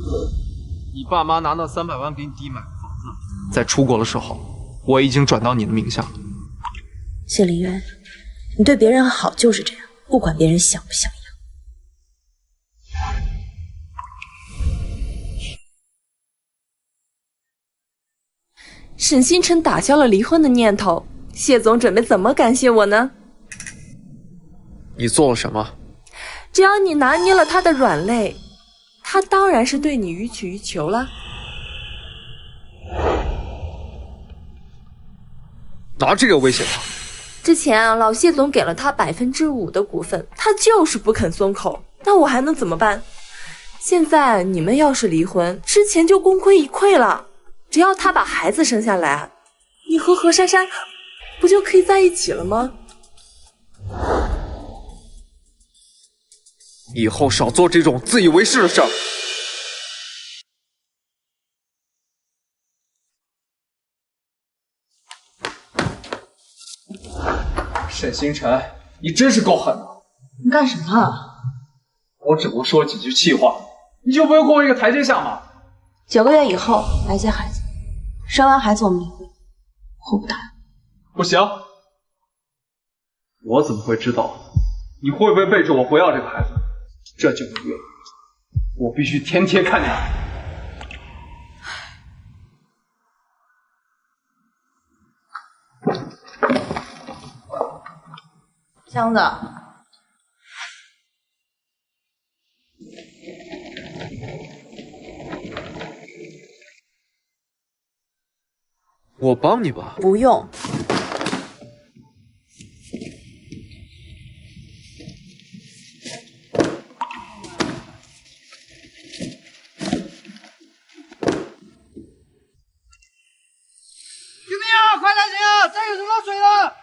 你爸妈拿那300万给你弟买个房子，在出国的时候，我已经转到你的名下。谢林渊，你对别人好就是这样，不管别人想不想要。沈星辰打消了离婚的念头，谢总准备怎么感谢我呢？你做了什么？只要你拿捏了他的软肋，他当然是对你予取予求了。拿这个威胁他？之前老谢总给了他5%的股份，他就是不肯松口，那我还能怎么办？现在你们要是离婚，之前就功亏一篑了。只要他把孩子生下来，你和何珊珊不就可以在一起了吗？以后少做这种自以为是的事儿。沈星辰，你真是够狠的！你干什么？我只不过说几句气话，你就不会给我一个台阶下吗？9个月以后来接孩子，生完孩子我们离婚，互不打扰。不行，我怎么会知道你会不会背着我不要这个孩子？这9个月，我必须天天看见你。箱子。我帮你吧。不用。救命啊！快来人啊！这有人落水了！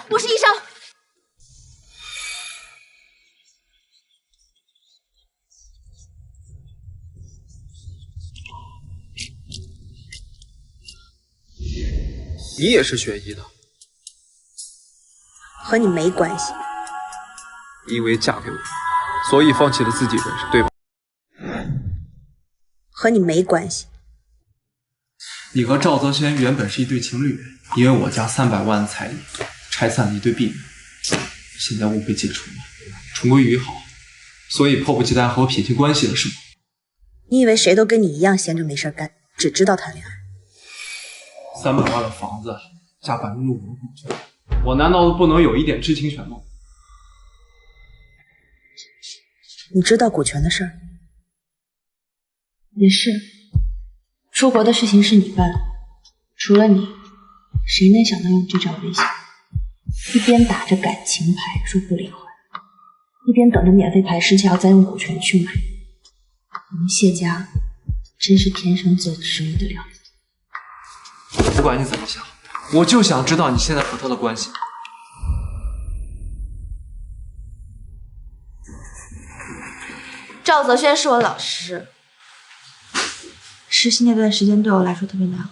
我是医生。你也是学医的，和你没关系。因为嫁给我，所以放弃了自己人生，对吧？和你没关系。你和赵泽轩原本是一对情侣，因为我家300万的彩礼，拆散了一对婢女，现在误会解除了，重归于好，所以迫不及待和我撇清关系了，是吗？你以为谁都跟你一样闲着没事干，只知道谈恋爱？300万的房子加5%的股权，我难道不能有一点知情权吗？你知道股权的事儿？也是，出国的事情是你办，除了你，谁能想到用这招威胁？一边打着感情牌说不离婚，一边等着免费排尸桥，再用股权去买。我们谢家真是天生做生意的料子。不管你怎么想，我就想知道你现在和他的关系。赵泽轩是我老师，实习那段时间对我来说特别难熬，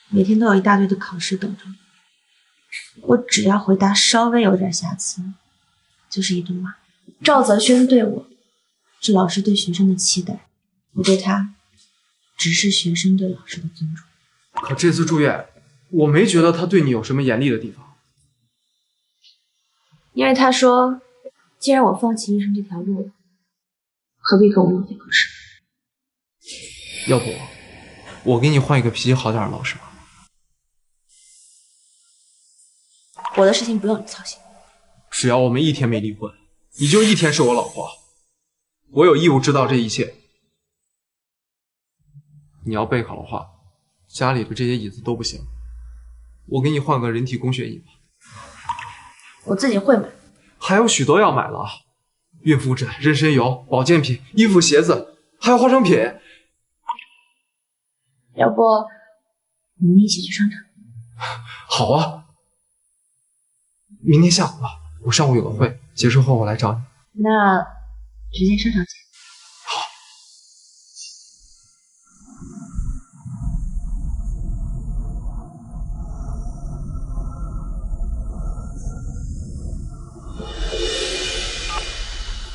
每天都有一大堆的考试等着我，我只要回答稍微有点瑕疵，就是一顿骂。赵泽轩对我是老师对学生的期待，我对他只是学生对老师的尊重。可这次住院，我没觉得他对你有什么严厉的地方。因为他说，既然我放弃医生这条路了，何必跟我浪费考试？要不，我给你换一个脾气好点的老师吧。我的事情不用你操心。只要我们一天没离婚，你就一天是我老婆，我有义务知道这一切。你要备考的话，家里的这些椅子都不行，我给你换个人体工学椅吧。我自己会买。还有许多要买了，孕妇枕、人参油、保健品、衣服、鞋子，还有化妆品。要不我们一起去商场？好啊，明天下午吧，我上午有个会，结束后我来找你。那直接商场见。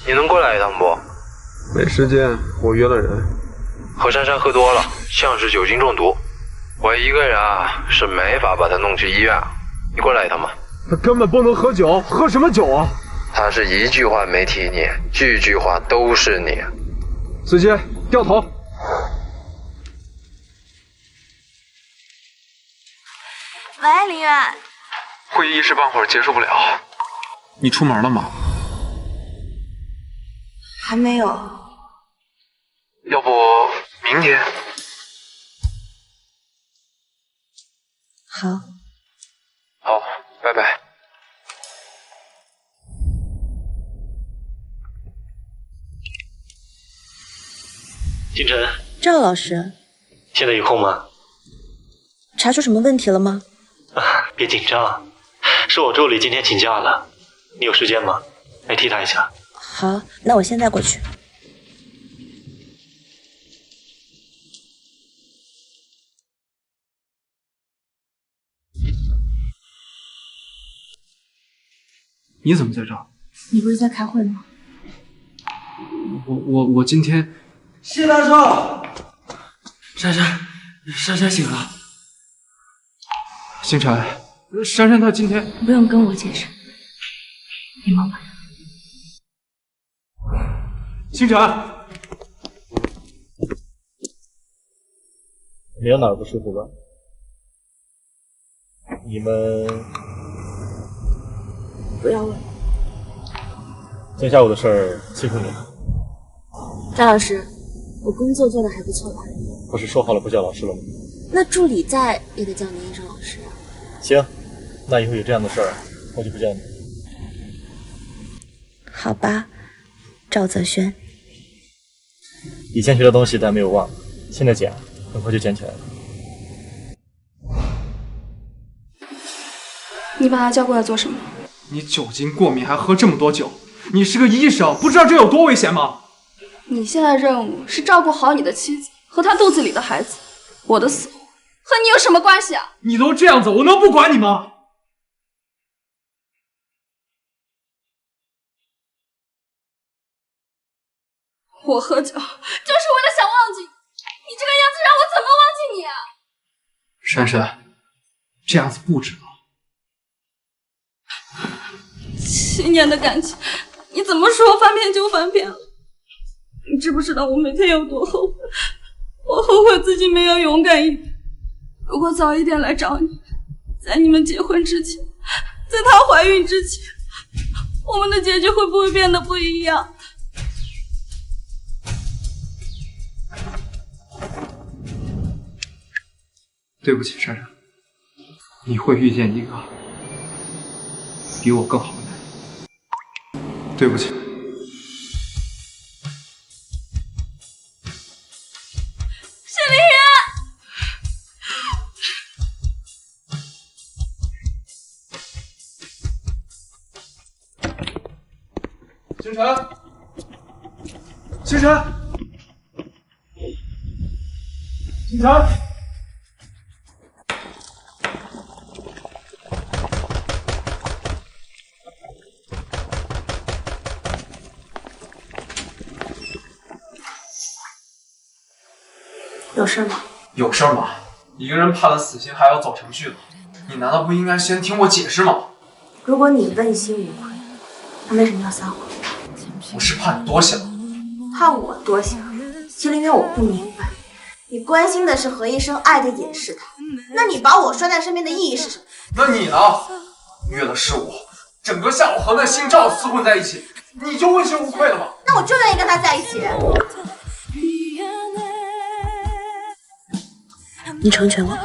你能过来一趟不？没时间，我约了人。何珊珊喝多了，像是酒精中毒。我一个人啊是没法把她弄去医院。你过来一趟吧。他根本不能喝酒，喝什么酒啊？他是一句话没提你，句句话都是你。司机，掉头。喂，林远。会议一时半会儿结束不了。你出门了吗？还没有。要不明天？好。好，拜拜。金晨，赵老师，现在有空吗？查出什么问题了吗？别紧张，是我助理今天请假了，你有时间吗？来替他一下。好，那我现在过去。你怎么在这儿？你不是在开会吗？我今天。谢大少，珊珊醒了。星辰，珊珊她今天不用跟我解释，你忙吧。星辰，没有哪儿不舒服吧？你们不要问。今天下午的事儿欺负你了？张老师，我工作做得还不错吧？不是说好了不叫老师了吗？那助理在也得叫您一声老师啊。行，那以后有这样的事儿，我就不叫你。好吧，赵泽轩。以前学的东西但没有忘，现在捡，很快就捡起来了。你把他叫过来做什么？你酒精过敏还喝这么多酒，你是个医生，不知道这有多危险吗？你现在任务是照顾好你的妻子和她肚子里的孩子，我的死活和你有什么关系啊？你都这样子，我能不管你吗？我喝酒就是为了想忘记你，你这个样子让我怎么忘记你啊？珊珊，这样子不值得。7年的感情，你怎么说翻篇就翻篇了？你知不知道我每天有多后悔？我后悔自己没有勇敢一点。如果早一点来找你，在你们结婚之前，在她怀孕之前，我们的结局会不会变得不一样？对不起，珊珊，你会遇见一个比我更好的男人。对不起。谢凌云。星辰，星辰，星辰。有事吗？有事吗？一个人判了死刑还要走程序的，你难道不应该先听我解释吗？如果你问心无愧，那为什么要撒谎？我是怕你多想。怕我多想？谢凌云，我不明白，你关心的是何医生，爱的也是他，那你把我拴在身边的意义是什么？那你呢？虐的是我，整个下午和那姓赵厮混在一起，你就问心无愧了吗？那我就愿意跟他在一起。你成全我吧。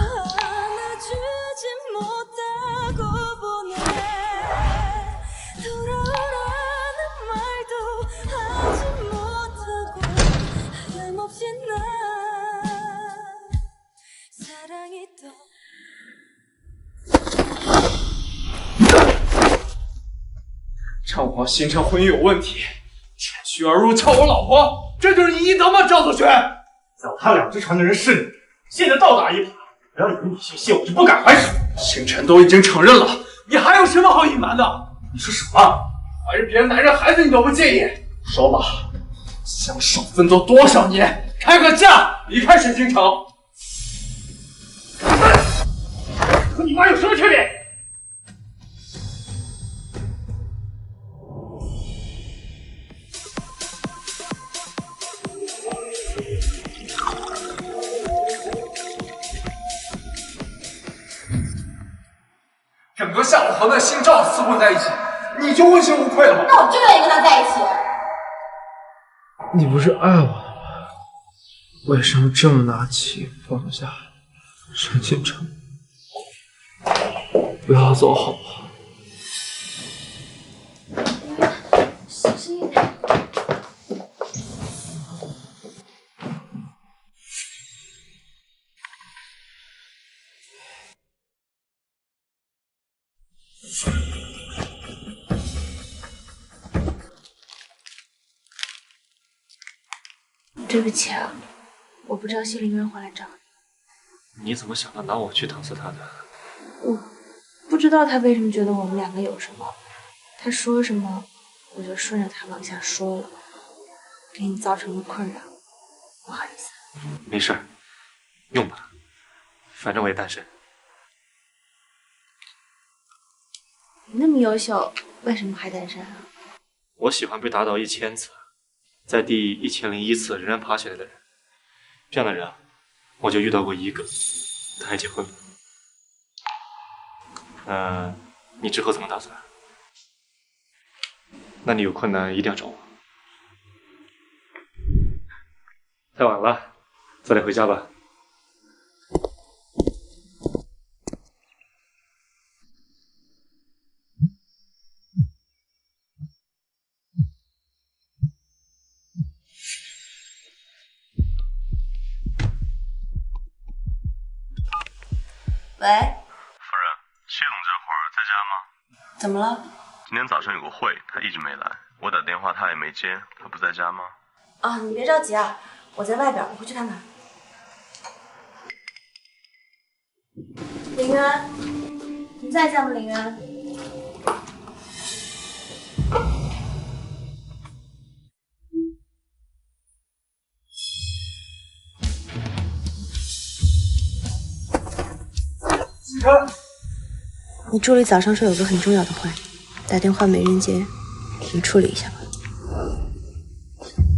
趁我形成婚姻有问题，趁虚而入撬我老婆，这就是你应得吗？赵子轩，脚踏两只船的人是你，现在倒打一耙，不要以为你姓谢我就不敢还手。星辰都已经承认了，你还有什么好隐瞒的？你说什么？怀着别人男人孩子你都不介意？说吧，相守奋斗多少年，开个价离开水晶城。和你妈有什么区别？整个下午和那姓赵厮混在一起，你就问心无愧了吗？那我就愿意跟他在一起。你不是爱我的吗？为什么这么拿起放下沈锦城？不要走好不好？小心一点。对不起啊，我不知道谢凌云会来找你。你怎么想到拿我去搪塞他的？我不知道他为什么觉得我们两个有什么，他说什么我就顺着他往下说了，给你造成了困扰，不好意思。没事，用吧，反正我也单身。你那么优秀，为什么还单身啊？我喜欢被打倒1000次，在第1001次仍然爬起来的人。这样的人，我就遇到过一个，他还结婚了。你之后怎么打算？那你有困难一定要找我。太晚了，早点回家吧。喂，夫人，谢总这会儿在家吗？怎么了？今天早上有个会，他一直没来，我打电话他也没接，他不在家吗？啊，你别着急啊，我在外边，我回去看看。凌渊，你在家吗？凌渊。你助理早上说有个很重要的会。打电话没人接，你处理一下吧。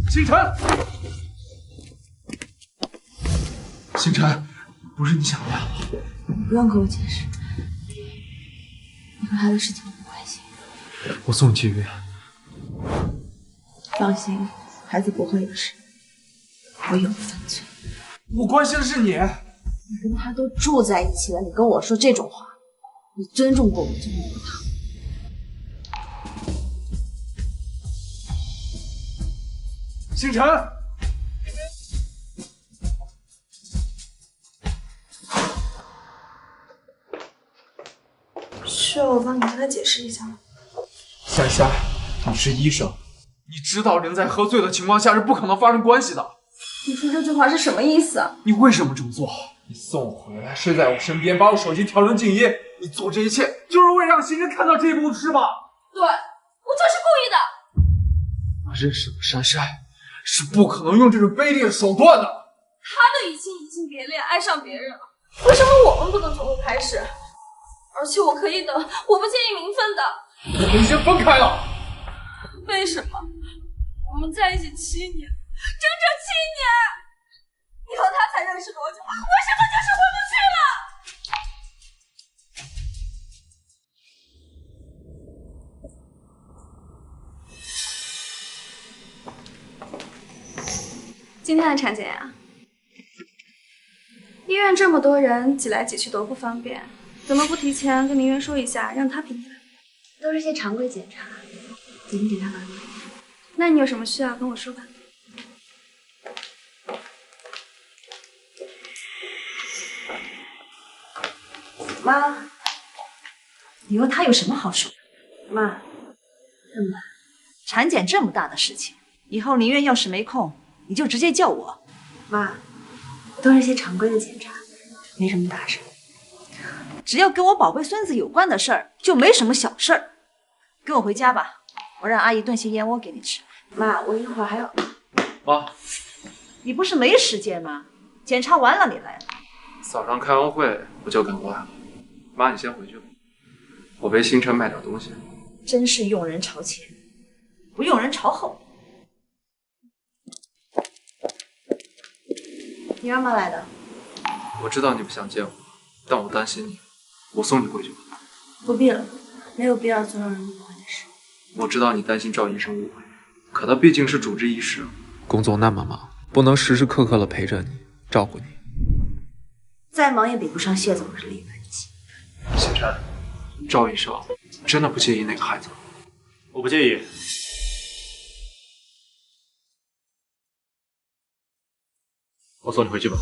星辰，星辰，不是你想的呀。不用跟我解释，你和他的事情我不关心。我送你去医院。放心，孩子不会有事，我有分寸。我关心的是你。你跟他都住在一起了，你跟我说这种话，你尊重过我尊重过他？星辰，需要我帮你跟他解释一下吗？夏夏，你是医生，你知道人在喝醉的情况下是不可能发生关系的。你说这句话是什么意思啊？你为什么这么做？你送我回来，睡在我身边，把我手机调成静音，你做这一切就是为了让星辰看到这一幕是吧？对，我就是故意的。我认识的珊珊是不可能用这种卑劣的手段的。他都已经移情别恋，爱上别人了，为什么我们不能从头开始？而且我可以等，我不介意名分的。我们已经分开了。为什么？我们在一起7年，整整7年，你和他才认识多久？为什么就是回不去了？今天的产检呀，医院这么多人，挤来挤去多不方便，怎么不提前跟明媛说一下，让他评价？都是些常规检查，你们给他玩玩。那你有什么需要跟我说吧。妈，你说他有什么好说的？妈，产检这么大的事情，以后宁愿要是没空，你就直接叫我。妈，都是些常规的检查，没什么大事。只要跟我宝贝孙子有关的事儿，就没什么小事儿。跟我回家吧，我让阿姨炖些燕窝给你吃。妈，我一会儿还要……妈，你不是没时间吗？检查完了你来。早上开完会我就赶过来了。妈，你先回去吧，我陪星辰买点东西。真是用人朝前，不用人朝后。你干嘛来的？我知道你不想见我，但我担心你，我送你回去吧。不必了，没有必要做让人误会的事。我知道你担心赵医生误会，可他毕竟是主治医师，工作那么忙，不能时时刻刻的陪着你，照顾你。再忙也比不上谢总日理万机。星辰，赵医生真的不介意那个孩子？我不介意。我送你回去吧。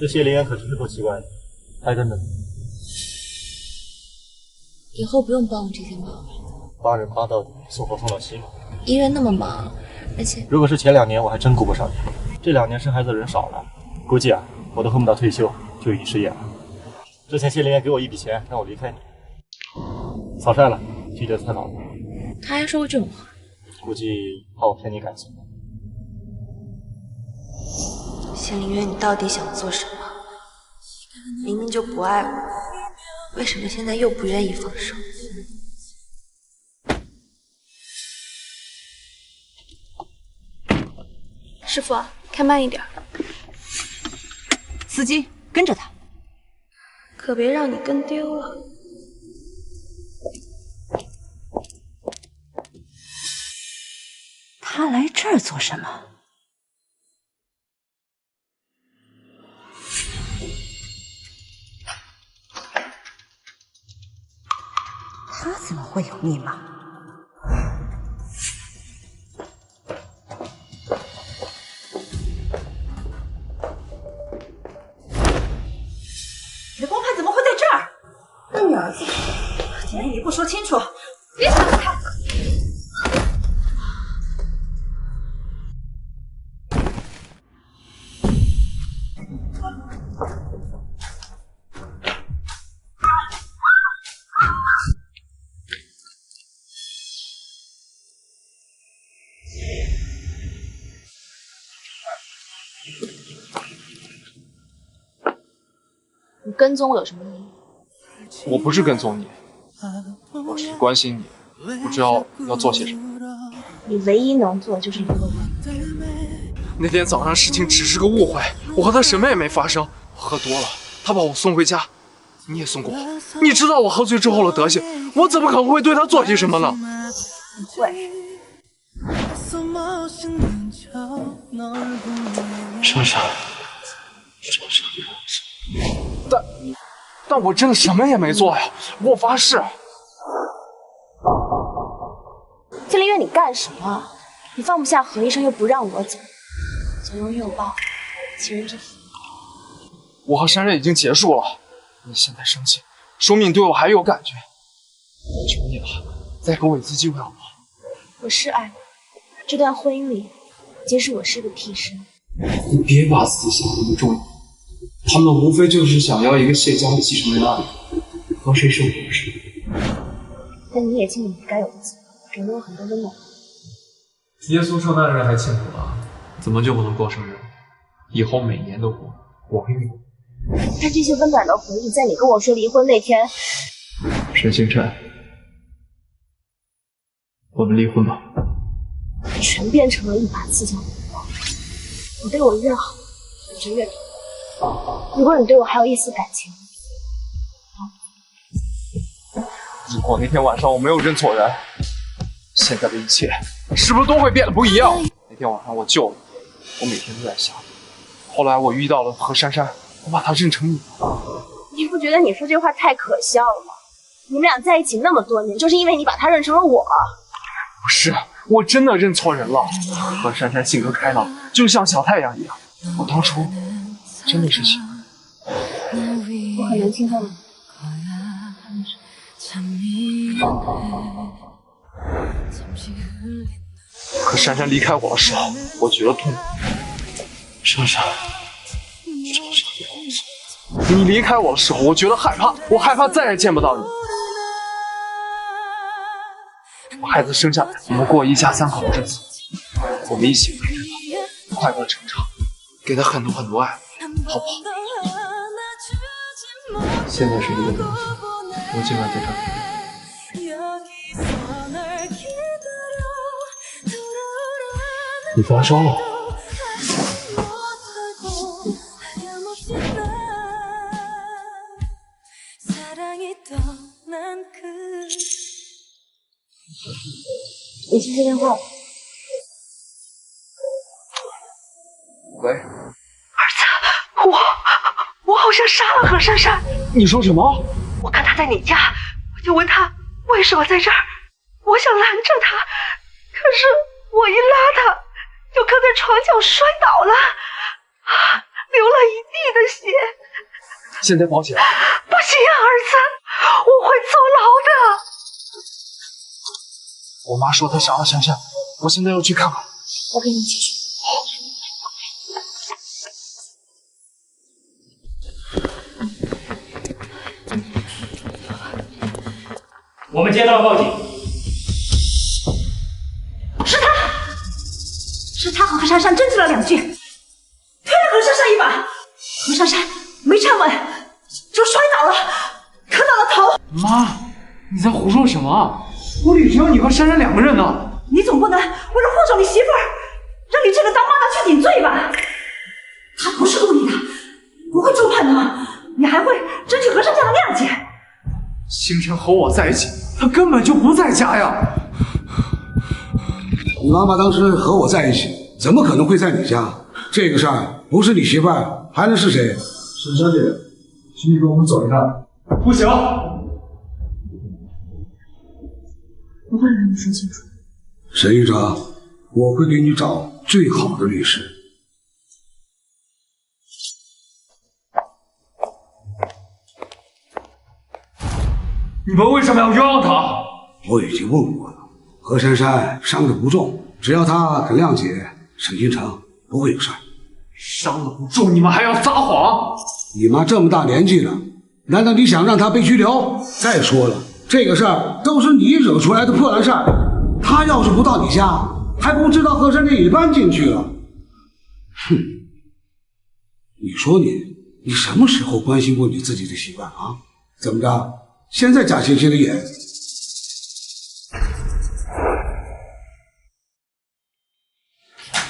这谢灵可真是够奇怪的，还跟着你。以后不用帮我这些忙了。帮人帮到底，送活送到西嘛。医院那么忙，而且如果是前2年，我还真顾不上你。这2年生孩子的人少了，估计啊，我都恨不得退休就已经失业了。之前谢灵给我一笔钱，让我离开你，草率了，拒绝太早了。他还说过这种话，估计怕我骗你感情。谢灵渊，你到底想做什么？明明就不爱我，为什么现在又不愿意放手？师傅，开慢一点。司机，跟着他，可别让你跟丢了。他来这儿做什么？他怎么会有密码？你的光盘怎么会在这儿？那你儿子？今天你不说清楚，别想开！跟踪我有什么意义？我不是跟踪你，我只是关心你，不知道要做些什么。你唯一能做的就是一个人。那天早上事情只是个误会，我和他什么也没发生。我喝多了，他把我送回家，你也送过我。你知道我喝醉之后的德行，我怎么可能会对他做些什么呢？不会。珊珊，但我真的什么也没做呀，我发誓。金林月，你干什么？你放不下何医生，又不让我走，左拥右抱，情人之福。我和珊珊已经结束了，你现在生气，说明你对我还有感觉。我求你了，再给我一次机会好不好？我是爱你，这段婚姻里，即使我是个替身。你别把自己想那么重要，他们无非就是想要一个谢家的继承人而已，和谁生活是？但你也尽了你该有的责任，给了我很多温暖。耶稣圣诞日还庆祝了，怎么就不能过生日？以后每年都过，我给你。但这些温暖的回忆，在你跟我说离婚那天，沈星辰，我们离婚吧。全变成了一把刺向我的刀。你对我越好，我就越痛。如果你对我还有一丝感情，如果那天晚上我没有认错人，现在的一切是不是都会变得不一样？那天晚上我救了你，我每天都在想。后来我遇到了何珊珊，我把她认成你。你不觉得你说这话太可笑了吗？你们俩在一起那么多年，就是因为你把她认成了我。不是，我真的认错人了。何珊珊性格开朗，就像小太阳一样。我当初真的是喜欢。我很难听到你。可珊珊离开我的时候，我觉得痛苦。珊珊，你离开我的时候，我觉得害怕，我害怕再也见不到你。我孩子生下来，我们过一家三口的日子，我们一起陪着他，快乐成长，给他很多很多爱，好不好？现在是一个东西，我今晚在这儿陪你。你发烧了？你去接电话吧。喂，儿子，我好像杀了何珊珊。你说什么？我看她在你家，我就问她为什么在这儿，我想拦着她，可是我一拉她，就磕在床角摔倒了，流了一地的血。现在报警？不行啊，儿子，我会坐牢的。我妈说她杀了珊珊，我现在要去看看。我跟你一起去。我们接到了报警，是他和何珊珊争执了2句，推了何珊珊一把，何珊珊没站稳就摔倒了，磕到了头。妈，你在胡说什么？屋里只有你和珊珊2个人呢。你总不能为了护着你媳妇儿，让你这个当妈的去顶罪吧？他不是故意的，不会助判的，你还会争取何珊珊的谅解。星辰和我在一起，他根本就不在家呀。你妈妈当时和我在一起，怎么可能会在你家？这个事儿不是你媳妇儿，还能是谁？沈小姐，请你跟我们走一趟。不行，不会让你说清楚。沈院长，我会给你找最好的律师。你们为什么要冤枉他？我已经问过了，何珊珊伤得不重，只要她肯谅解，沈星辰不会有事儿。伤得不重，你们还要撒谎？你妈这么大年纪了，难道你想让她被拘留？再说了，这个事儿都是你惹出来的破烂事儿，她要是不到你家，还不知道何珊珊也搬进去了。哼，你说你你什么时候关心过你自己的习惯啊？怎么着？现在假惺惺的演？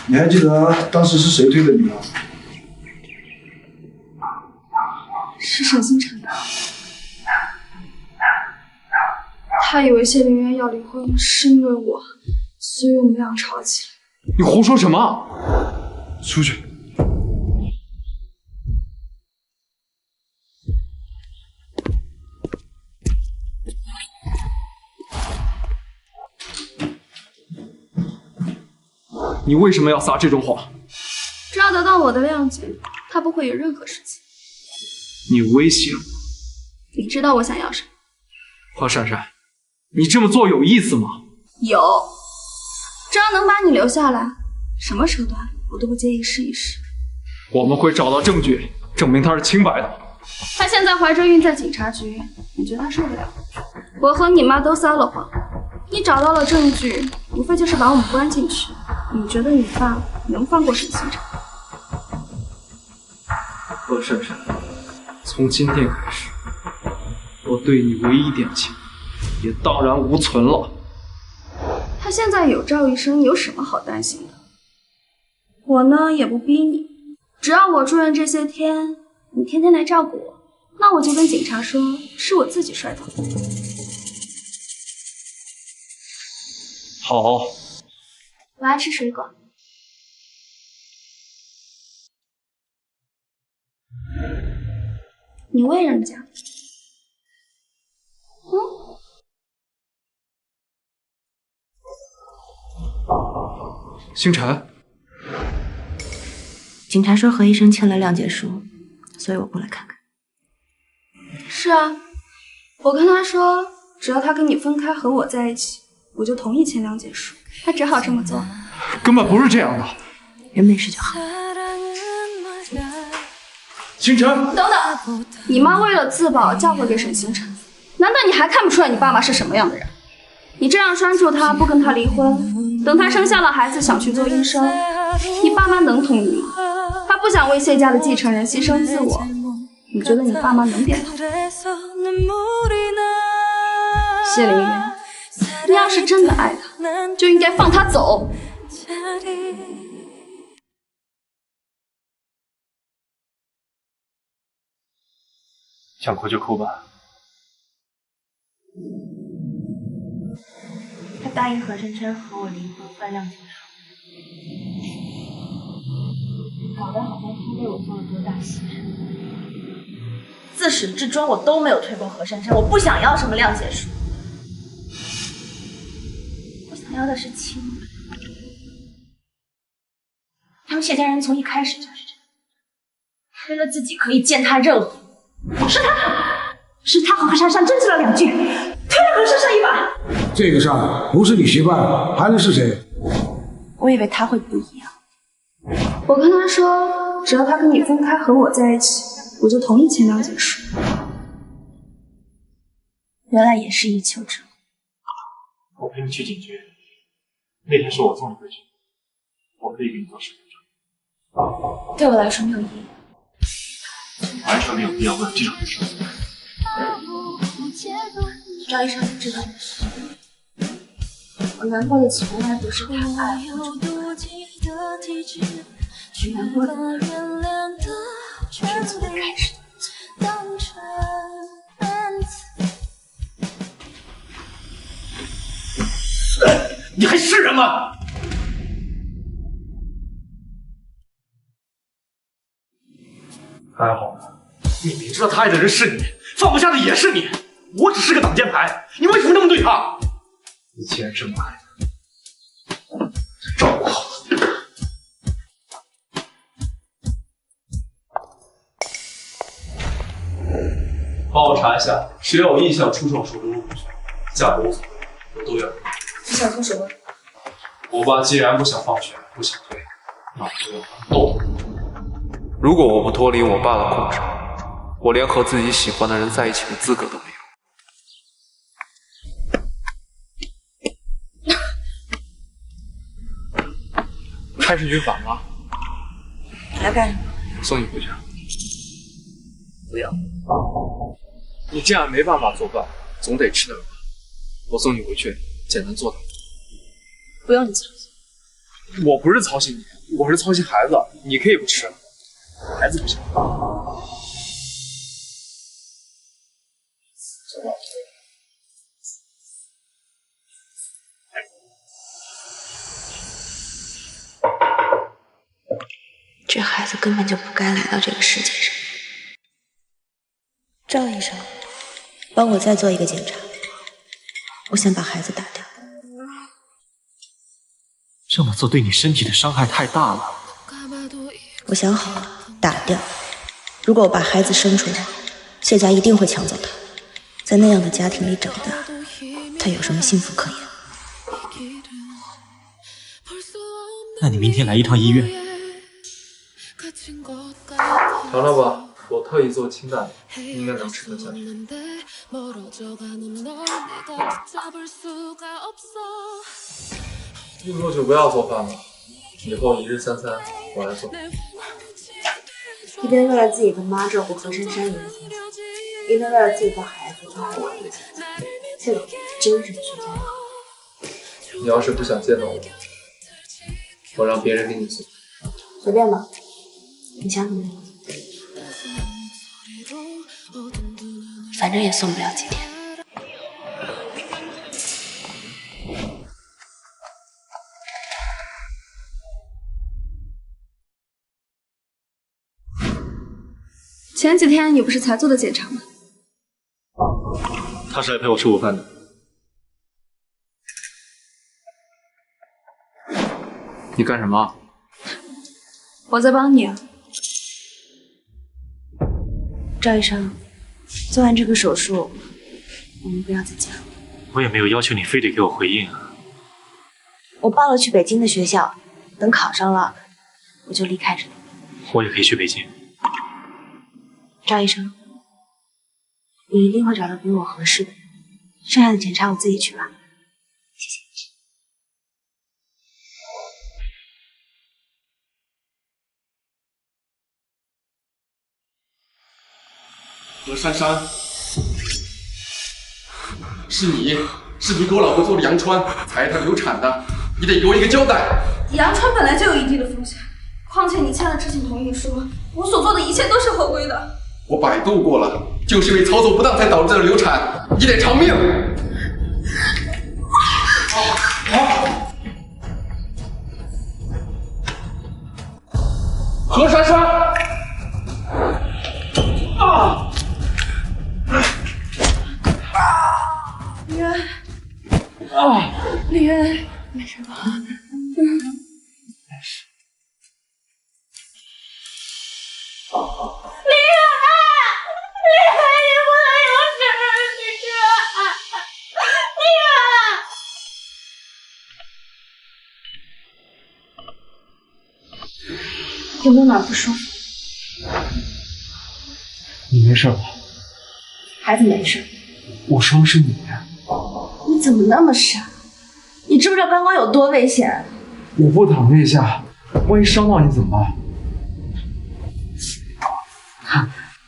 你还记得当时是谁推的你吗？是沈星辰。他以为谢凌渊要离婚是因为我，所以我们俩吵起来。你胡说什么？出去。你为什么要撒这种谎？只要得到我的谅解，他不会有任何事情。你威胁我？你知道我想要什么？华珊珊，你这么做有意思吗？有，只要能把你留下来，什么手段我都不介意试一试。我们会找到证据，证明他是清白的。他现在怀着孕在警察局，你觉得他受得了？我和你妈都撒了谎，你找到了证据，无非就是把我们关进去。你觉得你爸能放过沈星辰？何珊珊，从今天开始，我对你唯一点情也荡然无存了。他现在有赵医生，有什么好担心的？我呢也不逼你，只要我住院这些天，你天天来照顾我，那我就跟警察说是我自己摔倒的。好，我爱吃水果。你喂人家？星辰，警察说何医生签了谅解书，所以我过来看看。是啊，我跟他说，只要他跟你分开和我在一起，我就同意签谅解书。他只好这么做。根本不是这样的。人没事就好。星辰，等等，你妈为了自保嫁祸给沈星辰，难道你还看不出来你爸妈是什么样的人？你这样拴住他，不跟他离婚，等他生下了孩子想去做医生，你爸妈能同意吗？他不想为谢家的继承人牺牲自我，你觉得你爸妈能点头？谢凌渊，你要是真的爱他，就应该放他走。想哭就哭吧。他答应何珊珊和我离婚办谅解书，搞得好像他为我做了多大牺牲。自始至终我都没有推过何珊珊，我不想要什么谅解书，我想要的是清白。他们谢家人从一开始就是这样，为了自己可以践踏任何。是他和何珊珊争执了2句，推了何珊珊一把。这个事儿不是你媳妇儿，还能是谁？我以为他会不一样。我跟他说，只要他跟你分开和我在一起，我就同意签谅解书。原来也是一丘之貉。我陪你去警局，那天是我送你回去，我可以给你做身份证。对我来说没有意义。完全没有必要为了这种事。赵医生知道的是，我难过的从来不是他爱我，我难过的是从一开始你还是人吗？还好吧。你明知道他爱的人是你，放不下的也是你，我只是个挡箭牌，你为什么那么对他？你既然这么爱他，照顾好。帮我查一下，谁有印象出售手中的股权，价格无所谓，我都要。你想做什么？我爸既然不想放权，不想退，那我就要斗。如果我不脱离我爸的控制，我连和自己喜欢的人在一起的资格都没有。开始军反了，来干什么？送你回家。不要。你既然没办法做饭，总得吃点吧。我送你回去，简单做点。不用你操心。我不是操心你，我是操心孩子。你可以不吃，孩子不行。这孩子根本就不该来到这个世界上。赵医生，帮我再做一个检查，我想把孩子打掉。这么做对你身体的伤害太大了。我想好了，打掉。如果我把孩子生出来，谢家一定会抢走他。在那样的家庭里长大，他有什么幸福可言？那你明天来一趟医院。尝尝吧，我特意做清淡的，应该能吃得下去。以后就不要做饭了，以后1日3餐我来做。一边为了自己的妈照顾何珊珊一个星期，一边为了自己的孩子照顾我一个星期，这个真是缺德。你要是不想见到我，我让别人给你做。随便吧，你想怎么样？反正也送不了几天。前几天你不是才做的检查吗？他是来陪我吃午饭的。你干什么？我在帮你啊。赵医生，做完这个手术，我们不要再见了。我也没有要求你非得给我回应啊。我报了去北京的学校，等考上了，我就离开这里。我也可以去北京。赵医生，你一定会找到比我合适的人，剩下的检查我自己去吧。谢谢。何珊珊，是你给我老婆做的羊穿，才让她流产的，你得给我一个交代。羊穿本来就有一定的风险，况且你签了知情同意书，我所做的一切都是合规的。我百度过了，就是因为操作不当才导致的流产，你得偿命。何珊珊，啊！李渊，李渊，没事吧？没事。李渊，你不能有事，李渊。有没有哪儿不舒服？你没事吧？孩子没事。我说的是你。你怎么那么傻？你知不知道刚刚有多危险？我不躺那一下，万一伤到你怎么办？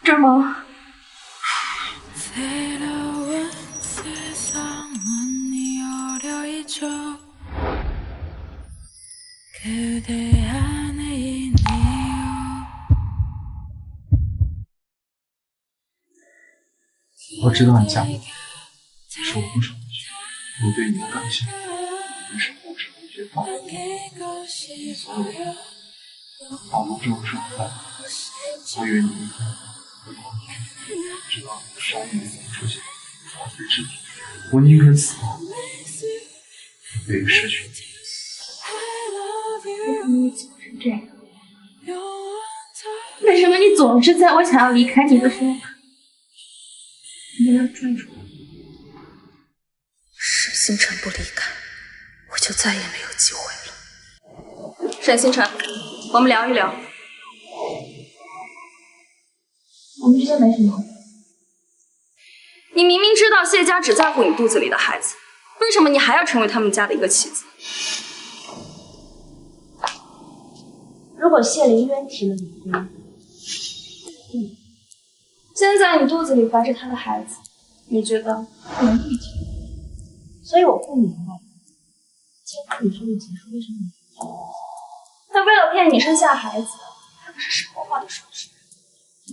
这儿吗？我知道你嫁给我是我不舍得去，我对你的感情也是不舍得去放。所以，老婆中午吃午饭，我以为你离开，直到伤你的出现，我才知道，我宁肯死，也不失去你。为什么你总是这样？为什么你总是在我想要离开你的时候，你要追住我？沈星辰不离开，我就再也没有机会了。沈星辰，我们聊一聊。我们之间没什么。你明明知道谢家只在乎你肚子里的孩子，为什么你还要成为他们家的一个棋子？如果谢凌渊提了离婚，现在你肚子里怀着他的孩子，你觉得不能拒绝？所以我不明白，结婚与生的结束为什么你拒绝？他为了骗你生下孩子，他可是什么话都说得出来。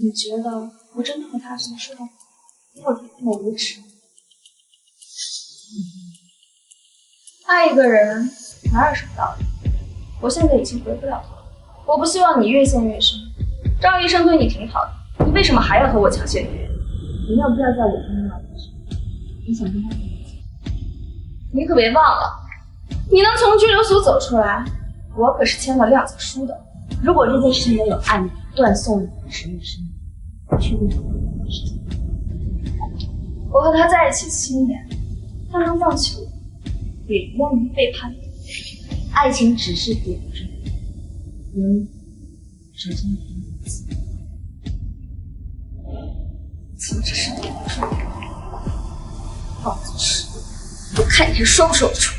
你觉得我真的和他什么说的话，或者这么无耻？爱一个人哪有什么道理？我现在已经回不了头了。我不希望你越陷越深。赵医生对你挺好的，你为什么还要和我抢谢灵运？你要不要在我身上老实？你想跟他在一起？你可别忘了，你能从拘留所走出来，我可是签了谅解书的。如果这件事情没有按你断送你的职业生涯，我确定会有的事情。我和他在一起7年，他能放弃我，也原谅你背叛我。爱情只是点缀，人首先凭自己。情只是点缀，放肆事，我看你还说不说得出。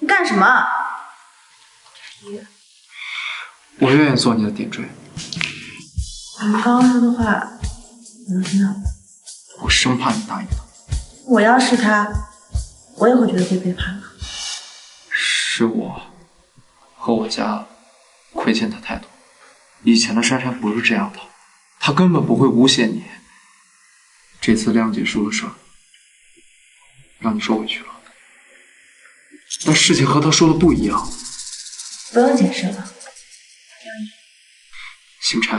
你干什么？我愿意做你的点缀。你们刚刚说的话，我都听到了。我生怕你答应他。我要是他，我也会觉得被背叛了。是我和我家亏欠他太多。以前的珊珊不是这样的，她根本不会诬陷你。这次谅解书的事儿，让你受委屈了。但事情和他说的不一样。不用解释了。星辰，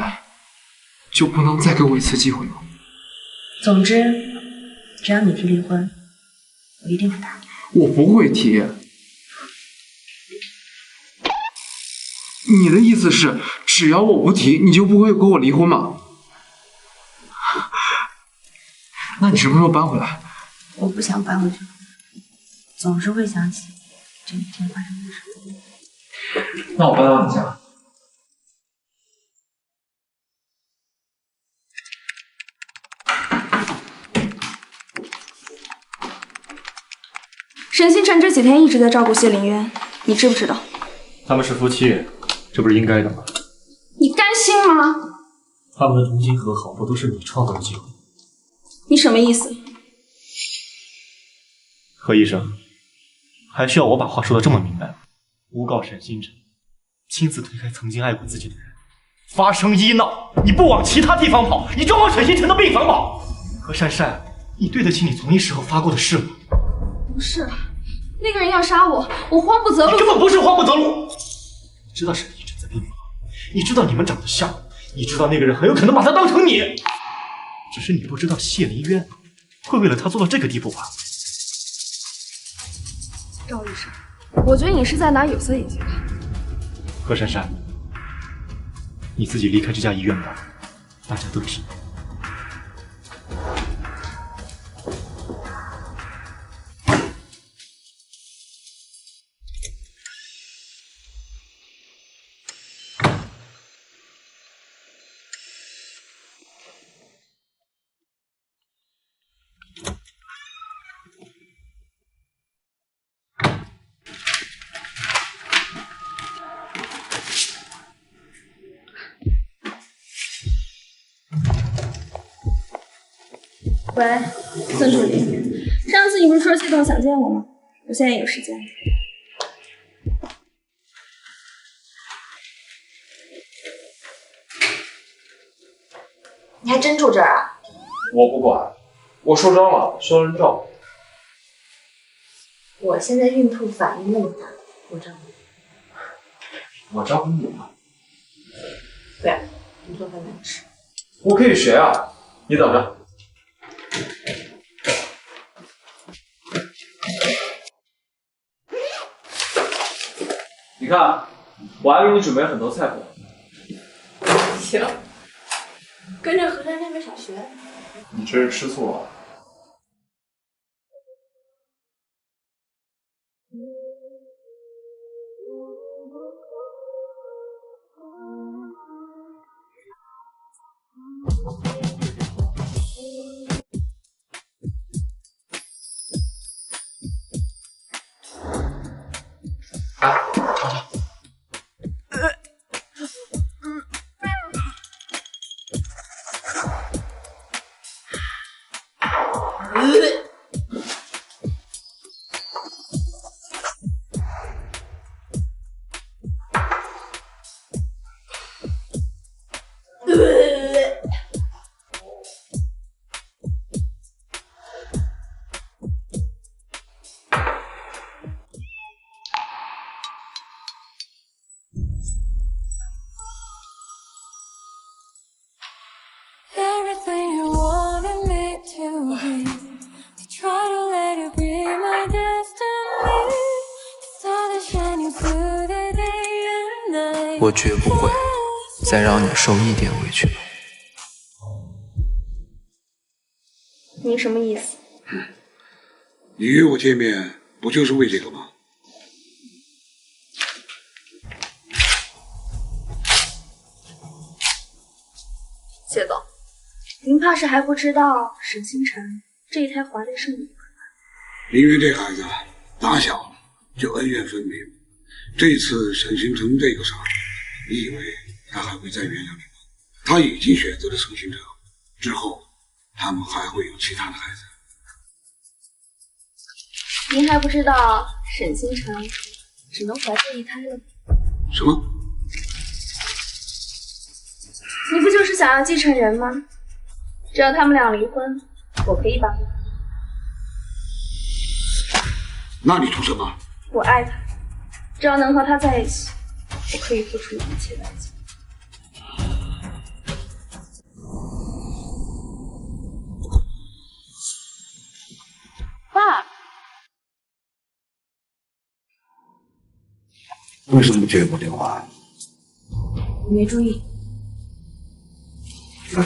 就不能再给我一次机会吗？总之，只要你提离婚，我一定不答应。我不会提。你的意思是，只要我不提，你就不会跟我离婚吗？那你什么时候搬回来？我不想搬回去，总是会想起这一天发生的事。那我搬到你家。沈星辰这几天一直在照顾谢凌渊，你知不知道？他们是夫妻，这不是应该的吗？你甘心吗？他们的重新和好，不都是你创造的机会？你什么意思？何医生，还需要我把话说的这么明白吗？诬告沈星辰亲自推开曾经爱过自己的人，发生医闹，你不往其他地方跑，你就往沈星辰的病房跑。何珊珊，你对得起你从医时候发过的誓吗？不是，那个人要杀我，我慌不择路。你根本不是慌不择路。你知道沈星辰在病房，你知道你们长得像，你知道那个人很有可能把他当成你，只是你不知道谢凌渊会为了他做到这个地步吧？赵医生，我觉得你是在拿有色眼镜看。何珊珊，你自己离开这家医院吧，大家都听。喂，孙助理，上次你不是说系统想见我吗？我现在有时间。你还真住这儿啊？我不管，我受伤了，需要人照顾。我现在孕吐反应那么大，我照顾你。我照顾你吗？不然你做饭难吃。我可以学啊，你等着。你看，我还给你准备很多菜谱。行，跟着何珊珊学小学。你这是吃醋了？我绝不会再让你受一点委屈了。您什么意思？你约我见面不就是为这个吗？谢总，您怕是还不知道沈星辰这一胎怀的是你吧？林渊这孩子打小就恩怨分明，这次沈星辰这个事儿，你以为他还会再原谅你吗？他已经选择了沈星辰，之后他们还会有其他的孩子。您还不知道沈星辰只能怀这一胎了吗？什么？你不就是想要继承人吗？只要他们俩离婚，我可以帮你。那你图什么？我爱他，只要能和他在一起，我可以付出一切代价。爸，为什么不接我电话？我没注意。看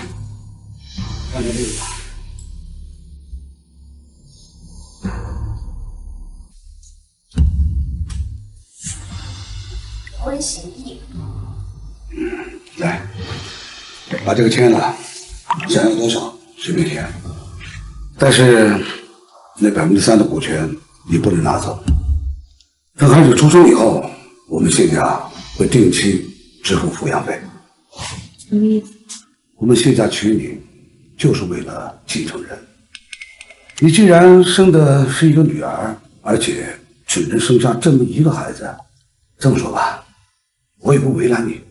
看这个。婚协议。来，把这个签了，想要多少随便填，但是那3%的股权你不能拿走。等孩子出生以后，我们谢家会定期支付抚养费。什么意思？我们谢家娶你，就是为了继承人。你既然生的是一个女儿，而且只能生下这么一个孩子，这么说吧，我也不为难你。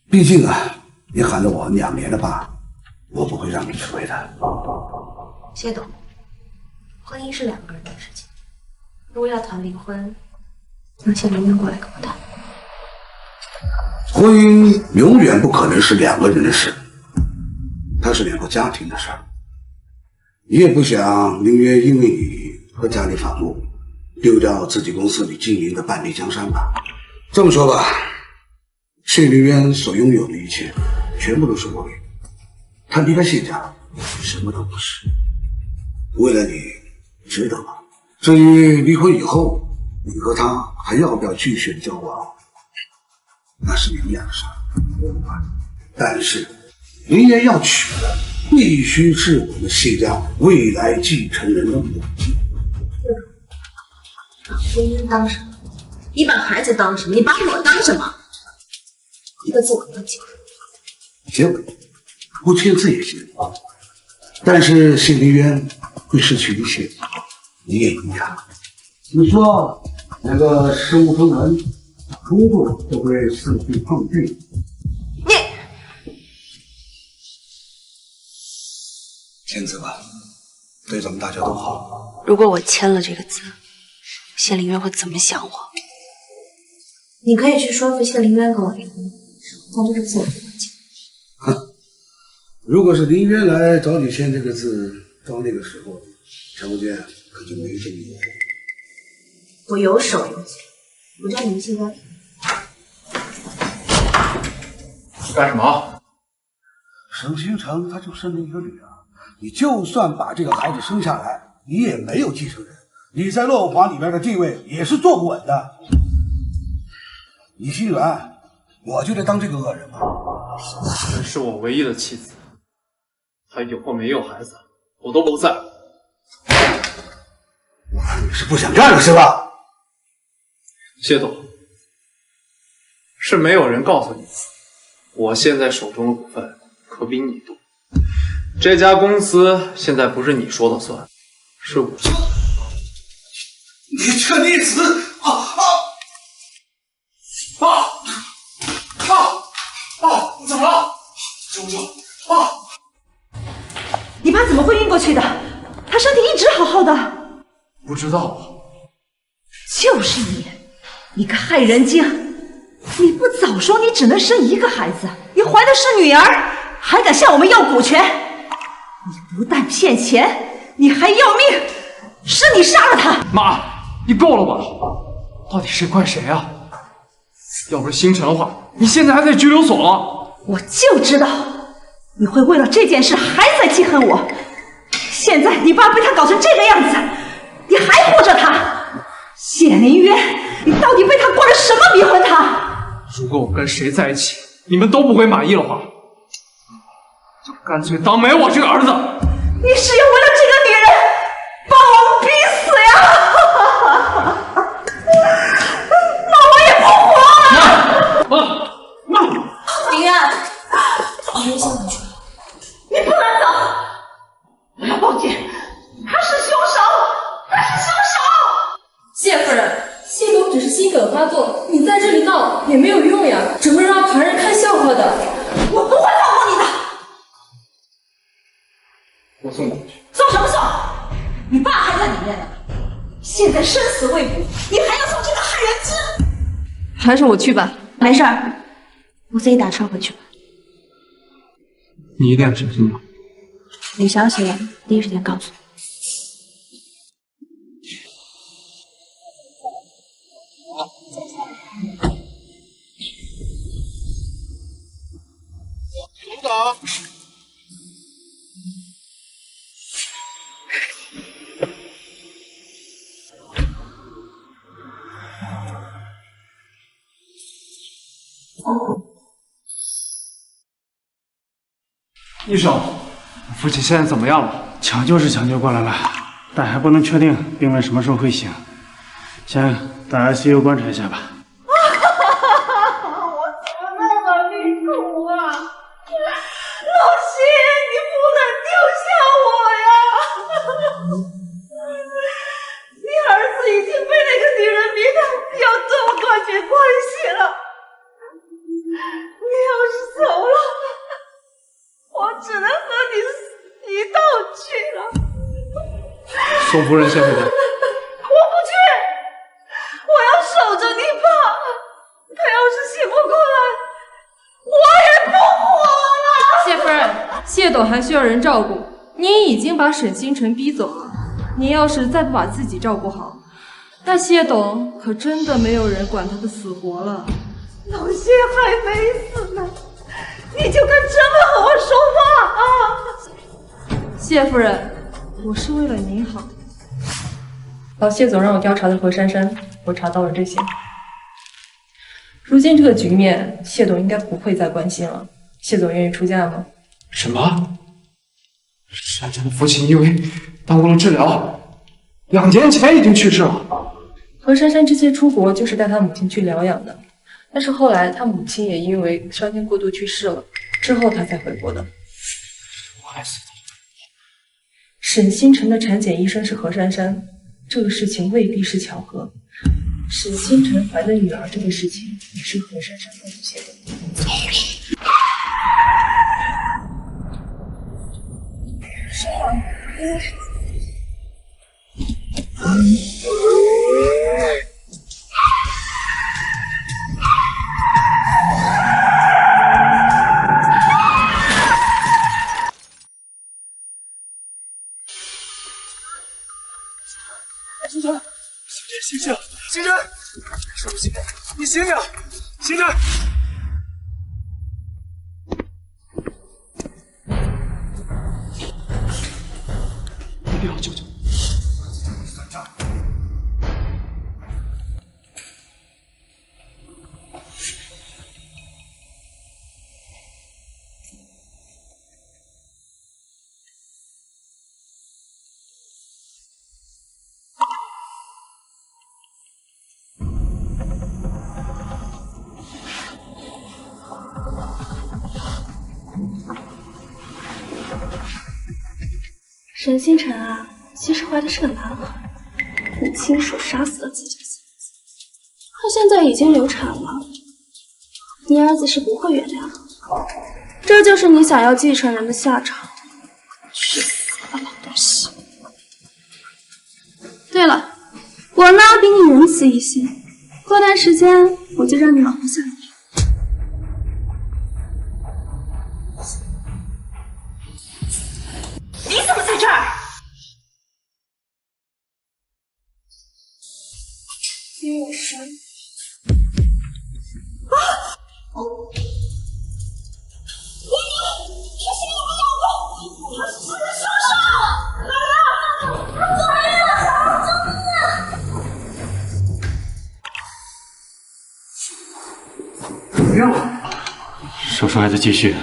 毕竟啊，你喊了我2年的爸，我不会让你吃亏的。谢董，婚姻是2个人的事情，如果要谈离婚，让谢林渊过来跟我谈。婚姻永远不可能是2个人的事，它是2个家庭的事儿。你也不想林渊因为你和家里反目，丢掉自己公司里经营的半壁江山吧？这么说吧，谢林渊所拥有的一切，全部都是我给的。他离开谢家，什么都不是。为了你，值得吗？至于离婚以后，你和他还要不要继续交往，那是你们俩的事儿，我不管。但是林渊要娶的必须是我们谢家未来继承人的母亲。把婚姻当什么？你把孩子当什么？你把我当什么？一个字我都讲。行，不签字也行。但是谢林渊会失去一切，你也一样。你说那个身无分文，工作都会四处碰壁。签字吧，对咱们大家都好。如果我签了这个字，谢林渊会怎么想我？你可以去说服谢林渊跟我离婚，但这个字我不会签。如果是林渊来找你签这个字，到那个时候，陈无间可就没这么严。我有手有脚，我叫你们谢家庭。干什么？沈星辰他就生了一个女儿，你就算把这个孩子生下来，你也没有继承人，你在乐舞坊里边的地位也是坐不稳的。你心软，我就得当这个恶人吗？这是我唯一的妻子，她有或没有孩子，我都不在乎。你是不想干了是吧？谢董，是没有人告诉你，我现在手中的股份可比你多。这家公司现在不是你说了算，是我。你这逆子！怎么了？救救！你爸怎么会晕过去的？他身体一直好好的。不知道。就是你，你个害人精！你不早说你只能生一个孩子，你怀的是女儿，还敢向我们要股权？你不但骗钱，你还要命！是你杀了他！妈，你够了吧？到底谁怪谁啊？要不是星辰的话，你现在还在拘留所了。我就知道你会为了这件事还在记恨我。现在你爸被他搞成这个样子，你还护着他？谢凌渊，你到底被他灌了什么迷魂汤？如果我跟谁在一起，你们都不会满意的话，就干脆当没我这个儿子。你是要为了这个女人把我们逼死呀？那我也不活了！妈！凌渊，凌渊先回去。你不能走！我要报警！他是凶手！他是凶手！谢夫人，谢董只是心梗发作，你在这里闹也没有用呀，只会让旁人看笑话的。我不会放过你的！我送过去。送什么送？你爸还在里面呢，现在生死未卜，你还要送这个害人精？还是我去吧。没事儿，我自己打车回去吧。你一定要小心点。有消息了，第一时间告诉我。领导。医生，父亲现在怎么样了？抢救是抢救过来了，但还不能确定病人什么时候会醒，先到 ICU 观察一下吧。我怎么那么命苦啊！老谢，你不能丢下我呀！你儿子已经被那个女人逼得要断绝关系了，你要是走了，我只能和你死一道去了。宋夫人先回家。我不去，我要守着你爸。他要是醒不过来，我也不活了。谢夫人，谢董还需要人照顾，您已经把沈星辰逼走了。您要是再不把自己照顾好，那谢董可真的没有人管他的死活了。老谢还没死呢，你就敢这么和我说话啊！谢夫人，我是为了您好。老谢总让我调查的何珊珊，我查到了这些。如今这个局面，谢董应该不会再关心了。谢总愿意出价吗？什么？珊珊的父亲因为耽误了治疗，2年前已经去世了。何珊珊之前出国就是带她母亲去疗养的，但是后来她母亲也因为伤心过度去世了，之后她才回国的。我害死她。沈星辰的产检医生是何珊珊，这个事情未必是巧合。沈星辰怀的女儿这个事情也是何珊珊告诉谢董。糟了！星辰，醒醒，星辰，是不是？你醒醒，星辰！一定要救救我！算账！沈星辰啊，其实怀的是个男孩，你亲手杀死了自己的妻子，他现在已经流产了，你儿子是不会原谅的。这就是你想要继承人的下场。去死吧，老东西！对了，我呢比你仁慈一些，过段时间我就让你老婆下来。你怎么在这儿？因为我杀你。不要了，手术还在继续，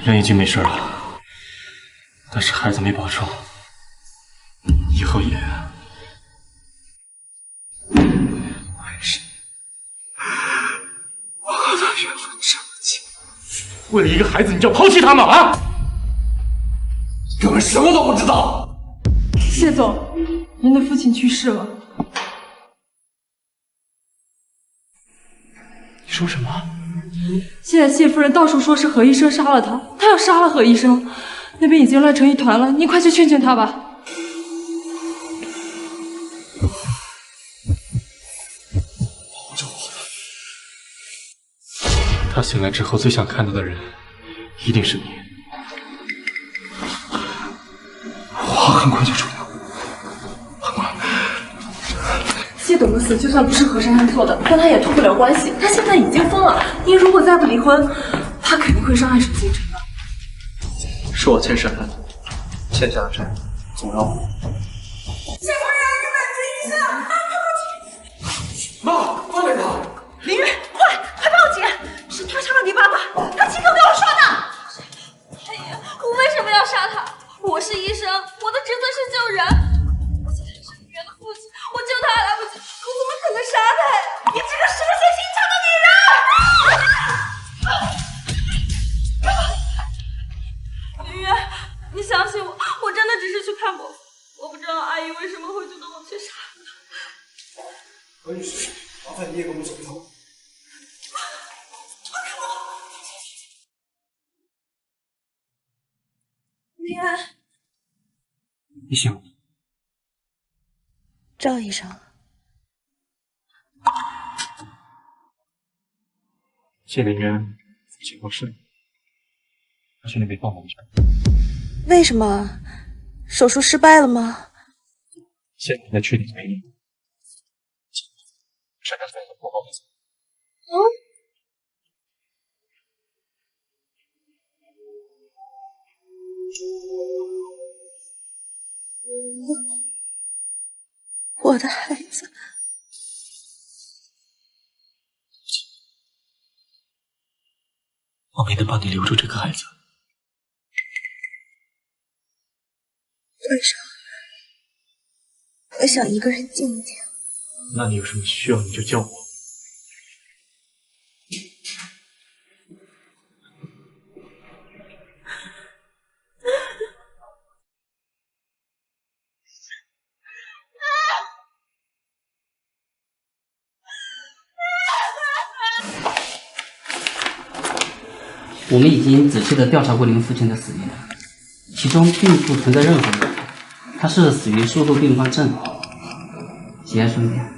人已经没事了，但是孩子没保住，以后也是。我和他缘分这么近，为了一个孩子，你就要抛弃他吗？啊！根本什么都不知道。谢总，您的父亲去世了。你说什么？现在谢夫人到处说是何医生杀了他，他要杀了何医生，那边已经乱成一团了，你快去劝劝他吧。保着我！他醒来之后最想看到的人，一定是你。我很快就出来，很快。谢董的死就算不是何珊珊做的，跟他也脱不了关系。他现在已经疯了，您如果再不离婚，他肯定会伤害沈星辰的。是我欠沈汉的，欠下的债总要还。谢夫人，你们注意一下！妈，放开他！林月，快报警！是他杀了你爸爸，他亲口跟我说的。哎呀，我为什么要杀他？我是医生，我的职责是救人。我现在是林渊的父亲，我救他还来不及，我怎么可能杀他呀？你这个蛇蝎心肠的女人！林渊，你相信我，我真的只是去看伯父，我不知道阿姨为什么会觉得我去杀他。何女士，麻烦你也跟我们走一趟。林渊，你醒了。赵医生，谢林渊父亲过世了，他去那边帮忙去。为什么？手术失败了吗？现在确定没用。珊珊在报告一下。我的孩子，我没能帮你留住这个孩子。为啥？我想一个人静一静。那你有什么需要你就叫我。我们已经仔细地调查过您父亲的死因，其中并不存在任何问题，他是死于术后并发症，节哀顺变。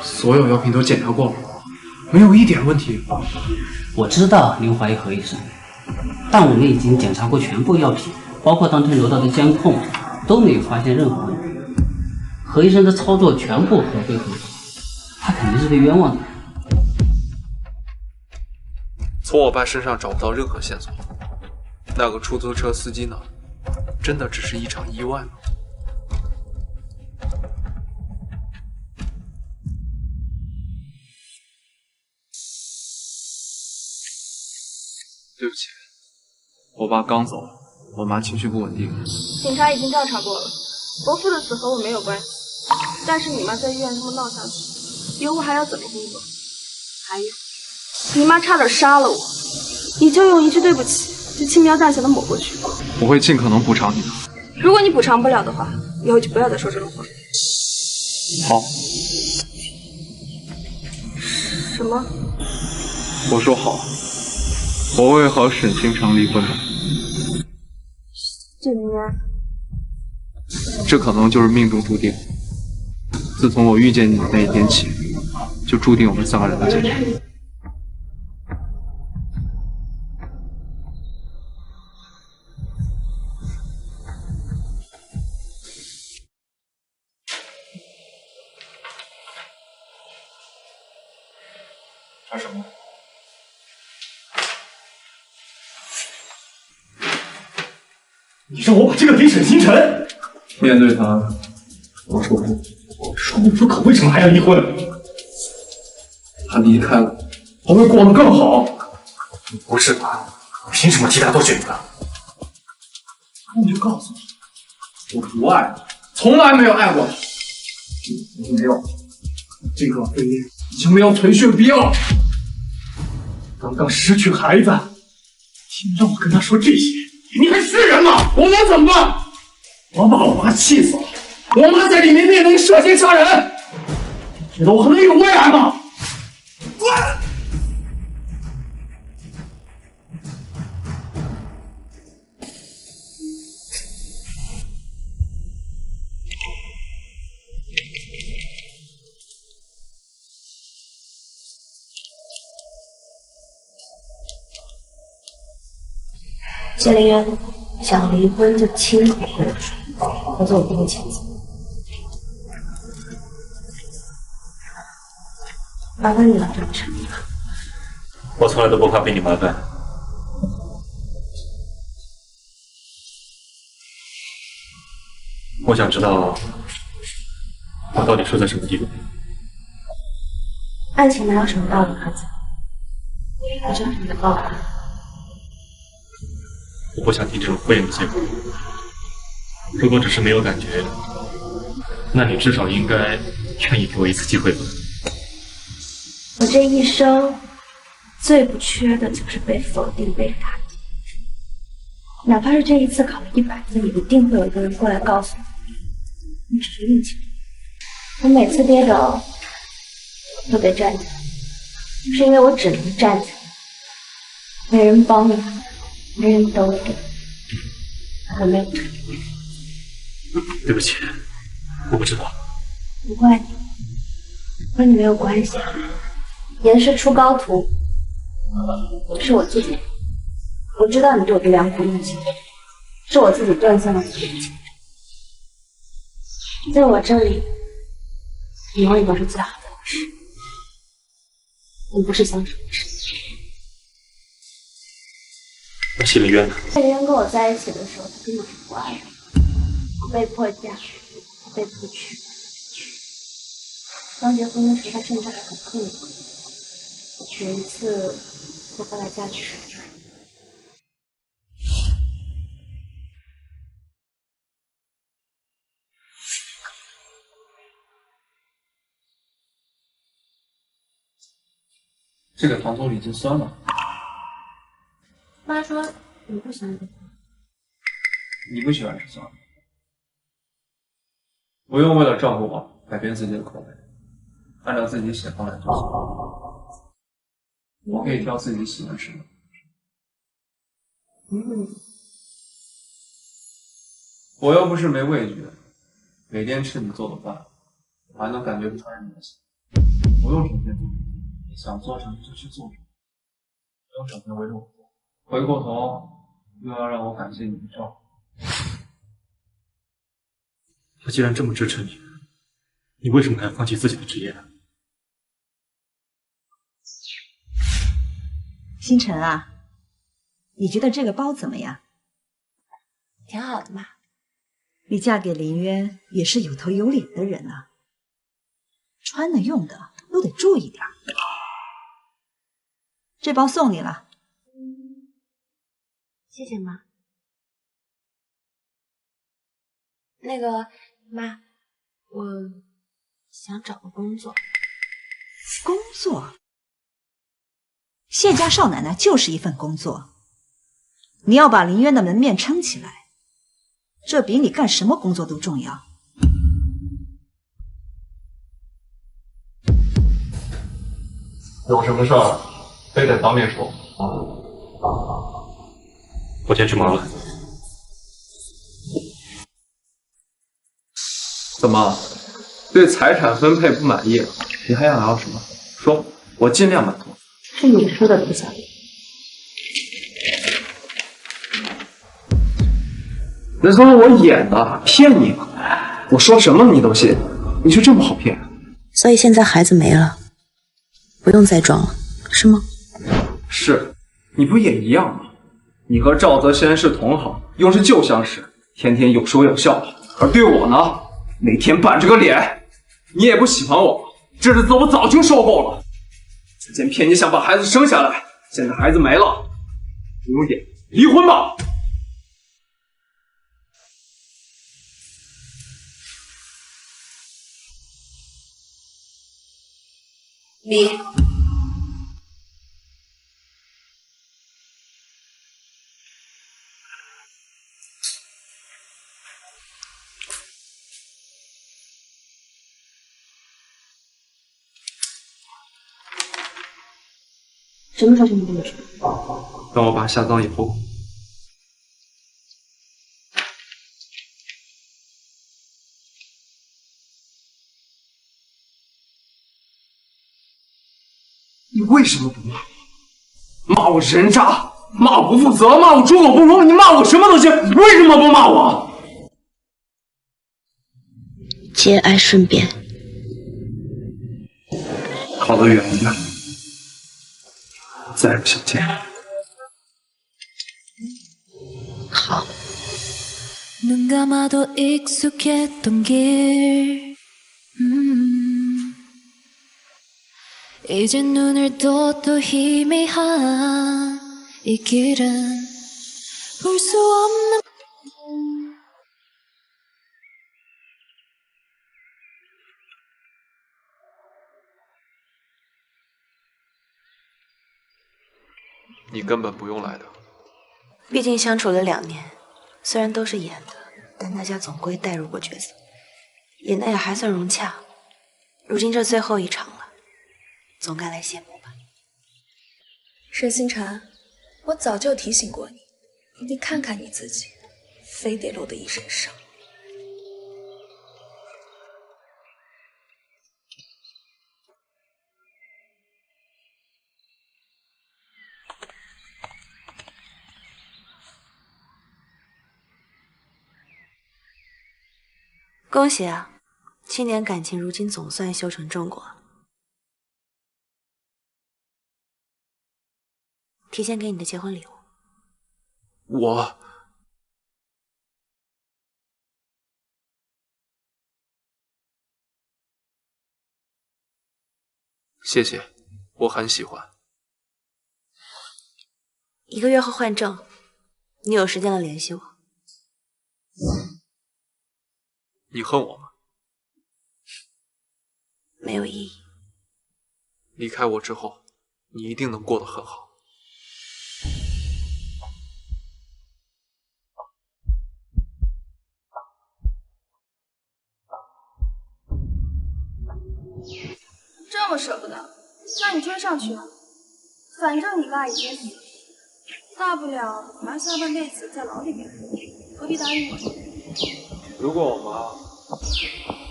所有药品都检查过了，没有一点问题。我知道您怀疑何医生，但我们已经检查过全部药品，包括当天楼道的监控，都没有发现任何问题。何医生的操作全部合规合法，他肯定是被冤枉的。从我爸身上找不到任何线索，那个出租车司机呢？真的只是一场意外吗？对不起，我爸刚走，我妈情绪不稳定。警察已经调查过了，伯父的死和我没有关系，但是你妈在医院这么闹下去，以后还要怎么工作？还有，你妈差点杀了我，你就用一句对不起就轻描淡写的抹过去。我会尽可能补偿你的。如果你补偿不了的话，以后就不要再说这种话。好，什么？我说好，我会和沈星辰离婚的。这明渊，这可能就是命中注定。自从我遇见你的那一天起，就注定我们3个人的结局。查什么？你让我把这个给沈星辰？面对他，我说不。说不出口，为什么还要离婚？他离开了，我会过得更好。你不是他，凭什么替他做选择？那你就告诉我，我不爱你，从来没有爱过你。没有，这个婚姻已经没有存续必要。刚刚失去孩子，你让我跟他说这些，你还是人吗？我能怎么办？我把我妈气死了。我妈在里面面临涉嫌杀人，你觉得我能有未来吗？滚！谢凌渊，想离婚就亲口跟我说，否则我不会签字。麻烦你了，张晨。我从来都不怕被你麻烦。我想知道，我到底输在什么地方？爱情哪有什么道理可讲？我就是你的报复。我不想听这种敷衍的借口。如果只是没有感觉，那你至少应该愿意给我一次机会吧。我这一生最不缺的就是被否定、被打击。哪怕是这一次考了100分，也一定会有一个人过来告诉你，你只是运气。我每次跌倒都得站起来，是因为我只能站起来，没人帮我，没人兜着，我没有。对不起，我不知道。不怪你，和你没有关系。严师出高徒，是我自己。我知道你对我的良苦用心，是我自己断送了你的一切。在我这里，你永远都是最好的老师，你不是相处的事情。那谢凌渊呢？谢凌渊跟我在一起的时候，他根本是不爱我，我被迫嫁，我被迫娶。刚结婚的时候，他甚至还很恨我。有一次，我把他嫁去。这个糖葱已经酸了。妈说你不喜欢这个。你不喜欢吃酸的。不用为了照顾我改变自己的口味，按照自己喜欢来就行。我可以挑自己喜欢吃的。我又不是没味觉，每天吃你做的饭，我还能感觉不出来你的心。不用整天做，想做什么就去做什么，不用整天围着我做。回过头又要让我感谢你的照顾。他既然这么支持你，你为什么还要放弃自己的职业呢？星辰啊，你觉得这个包怎么样？挺好的嘛。你嫁给林渊也是有头有脸的人啊，穿的用的都得注意点。这包送你了。谢谢妈。那个妈，我想找个工作。工作？谢家少奶奶就是一份工作，你要把林渊的门面撑起来，这比你干什么工作都重要。有什么事儿非得当面说啊？我先去忙了。怎么，对财产分配不满意？你还想要什么？说，我尽量满足。是你说的不想。那都是我演的，骗你吗？我说什么你都信，你就这么好骗？所以现在孩子没了，不用再装了，是吗？是，你不也一样吗？你和赵泽先是同行，又是旧相识，天天有说有笑的。而对我呢，每天板着个脸，你也不喜欢我，这日子我早就受够了。之前骗你想把孩子生下来，现在孩子没了，不用演，离婚吧。你什么时候就能跟我说？等我爸下葬以后。你为什么不骂我？骂我人渣，骂我不负责，骂我猪狗不如，你骂我什么都行，为什么不骂我？节哀顺变，跑得远一点，再不相见。好。 눈 감아도 익숙했던 길 이제 눈을 떠도 희미한 이 길은 볼 수 없는你根本不用来的。毕竟相处了2年，虽然都是演的，但大家总归带入过角色，演的也还算融洽。如今这最后一场了，总该来谢幕吧。沈星辰，我早就提醒过你，你看看你自己，非得落得一身伤。恭喜啊，7年感情如今总算修成正果。提前给你的结婚礼物。我谢谢，我很喜欢。1个月后换证，你有时间了联系我。你恨我吗？没有意义。离开我之后，你一定能过得很好。这么舍不得，那你追上去啊！反正你爸已经死了，大不了你妈下半辈子在牢里面，何必答应我？如果我妈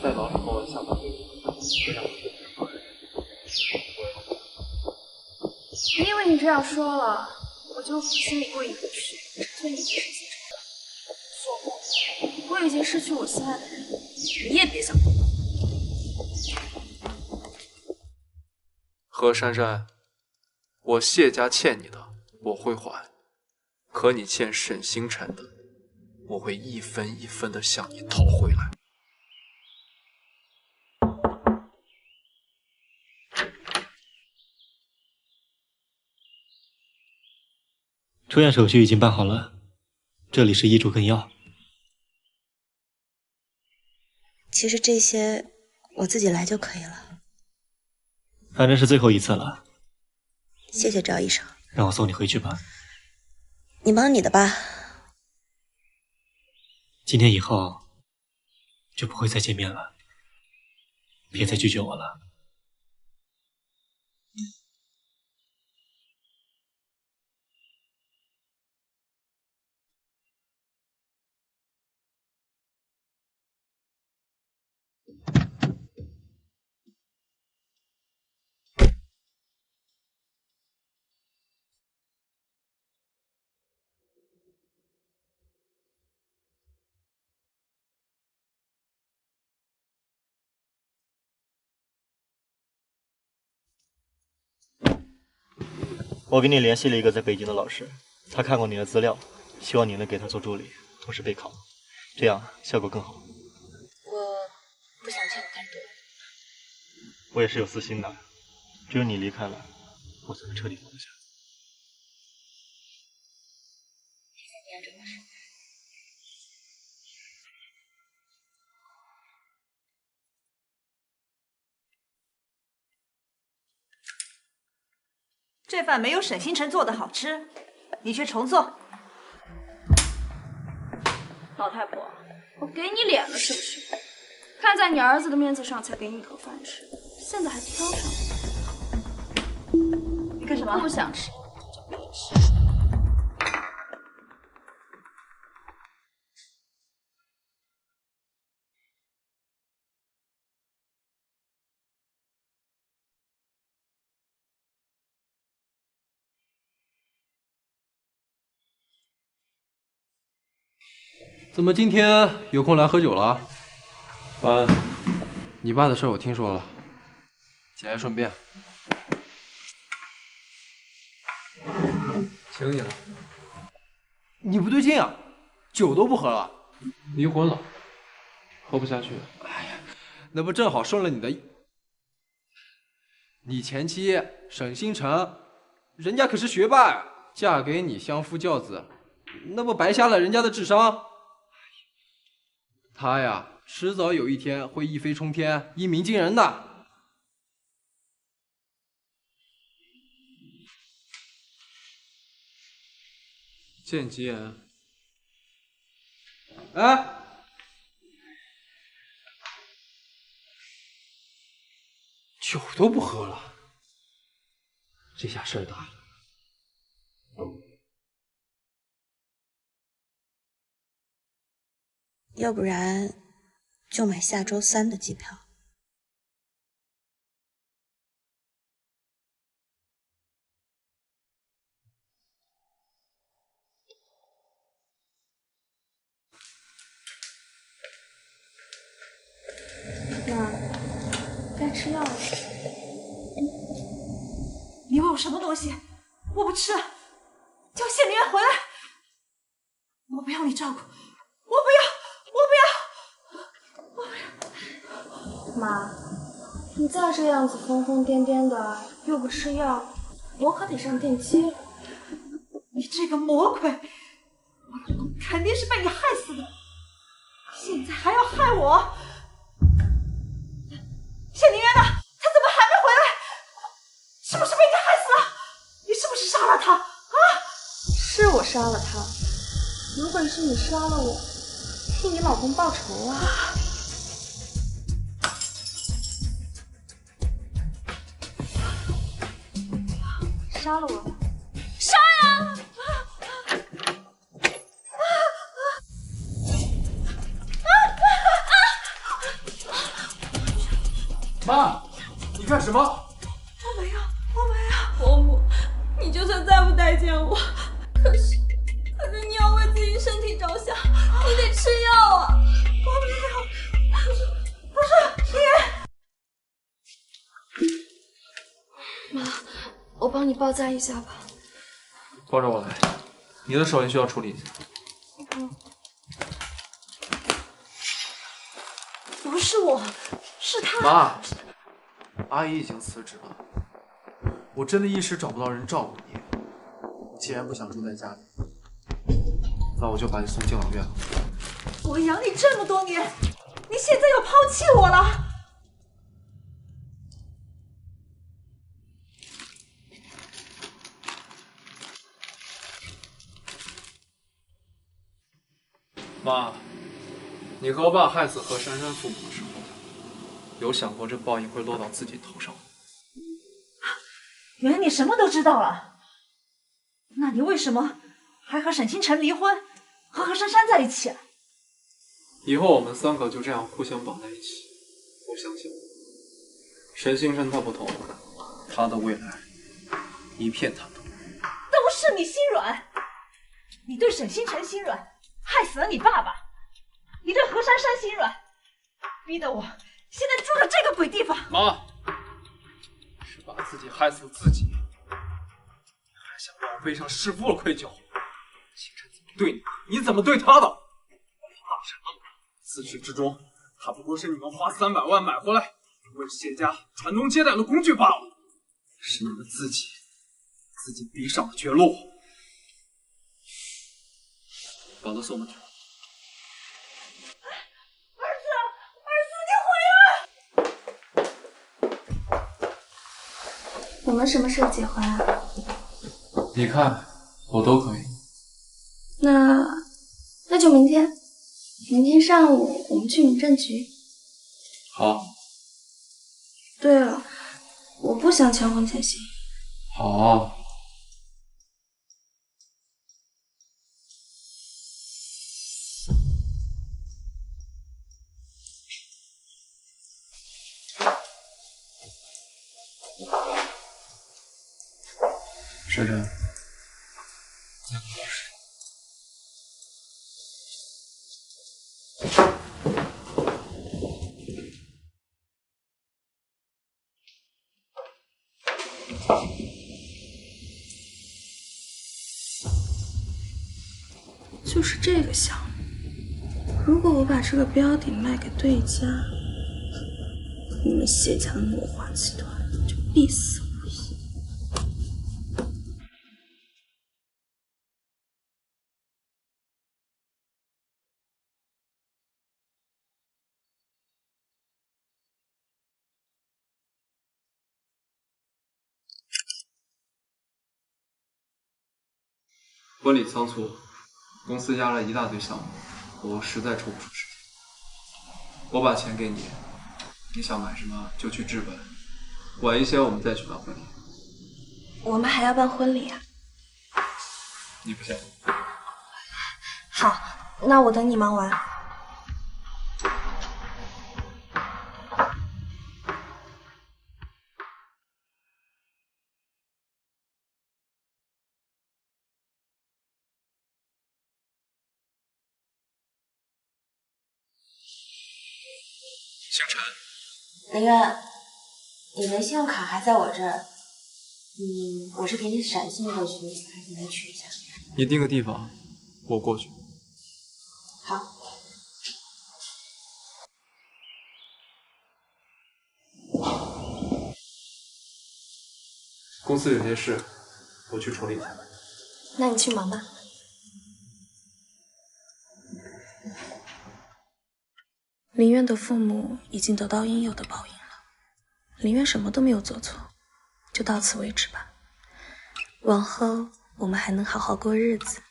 在牢里后下半辈子会让我变成坏人，因为你这样说了，我就心里过意不去，成全你的事情。做梦！我已经失去我心爱的人，你也别想动。何珊珊，我谢家欠你的我会还，可你欠沈星辰的，我会一分一分的向你讨回来。出院手续已经办好了，这里是医嘱跟药。其实这些我自己来就可以了。反正是最后一次了。谢谢赵医生。让我送你回去吧。你忙你的吧。今天以后就不会再见面了，别再拒绝我了。我给你联系了一个在北京的老师，他看过你的资料，希望你能给他做助理，同时备考，这样效果更好。我不想欠你太多。我也是有私心的，只有你离开了，我才能彻底放得下。这饭没有沈星辰做的好吃，你去重做。老太婆，我给你脸了是不是？看在你儿子的面子上才给你一口饭吃，现在还挑上你干什么？不想吃就别吃。怎么今天有空来喝酒了？晚安。你爸的事我听说了，节哀顺变。请你了。你不对劲啊，酒都不喝了。离婚了，喝不下去。哎呀，那不正好顺了你的意。你前妻沈星辰，人家可是学霸呀，嫁给你相夫教子，那不白瞎了人家的智商？他呀，迟早有一天会一飞冲天、一鸣惊人的。见吉言。哎，酒都不喝了，这下事儿大了。要不然就买下周3的机票。妈，该吃药了。你喂我什么东西？我不吃，叫谢宁愿回来。我不要你照顾，我不要。妈，你再这样子疯疯癫癫的，又不吃药，我可得上电击了。你这个魔鬼，我老公肯定是被你害死的，现在还要害我。谢宁渊呢？他怎么还没回来？是不是被你害死了？你是不是杀了他？啊！是我杀了他，有本事你杀了我，替你老公报仇啊！杀了我！杀呀！妈，你干什么？我没有。伯母，你就算再不待见我，可是你要为自己身体着想，你得吃药啊！我没有，不是你。妈，我帮你包扎一下吧。抱着我来，你的手也需要处理一下。不是我，是他。妈，阿姨已经辞职了，我真的一时找不到人照顾你。你既然不想住在家里，那我就把你送敬老院了。我养你这么多年，你现在要抛弃我了？妈，你和我爸害死何珊珊父母的时候，有想过这报应会落到自己头上吗？原来你什么都知道了，那你为什么还和沈星辰离婚，和何珊珊在一起啊？以后我们3个就这样互相绑在一起，我相信沈星辰他不同，他的未来一片坦途。都是你心软，你对沈星辰心软，害死了你爸爸；你对何珊珊心软，逼得我现在住了这个鬼地方。妈，是把自己害死自己，还想让我背上弑父的愧疚。星辰怎么对你，你怎么对他的？自始至终，他不过是你们花300万买回来，为谢家传宗接代的工具罢了。是你们自己逼上了绝路。把他送回去。我们什么时候结婚啊？你看，我都可以。那就明天，明天上午我们去民政局。好。对了，我不想签婚前协议。好。珊珊，再给我10。就是这个项目，如果我把这个标的卖给对家，你们谢家的诺华集团就必死无疑。婚礼仓促，公司压了一大堆项目，我实在抽不出时间。我把钱给你，你想买什么就去置办，晚一些我们再举办婚礼。我们还要办婚礼啊？你不想？好，那我等你忙完。星辰，林渊，你的信用卡还在我这儿，我是给你闪信过去，还是你取一下？你定个地方，我过去。好。公司有些事，我去处理一下。那你去忙吧。林渊的父母已经得到应有的报应了，林渊什么都没有做错，就到此为止吧。往后我们还能好好过日子。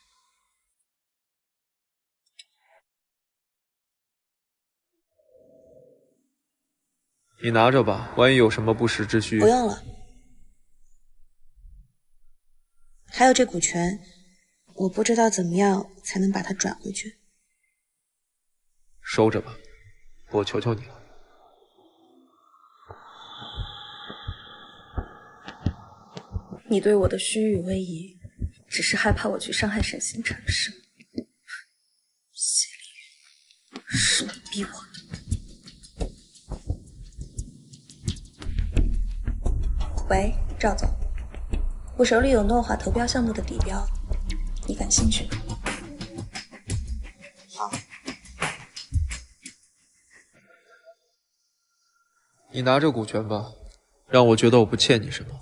你拿着吧，万一有什么不时之需。不用了。还有这股权，我不知道怎么样才能把它转回去。收着吧，我求求你了。你对我的虚与委蛇，只是害怕我去伤害沈星辰是吗？谢凌云，是你逼我的。喂，赵总，我手里有诺华投标项目的底标，你感兴趣吗？好。你拿着股权吧，让我觉得我不欠你什么。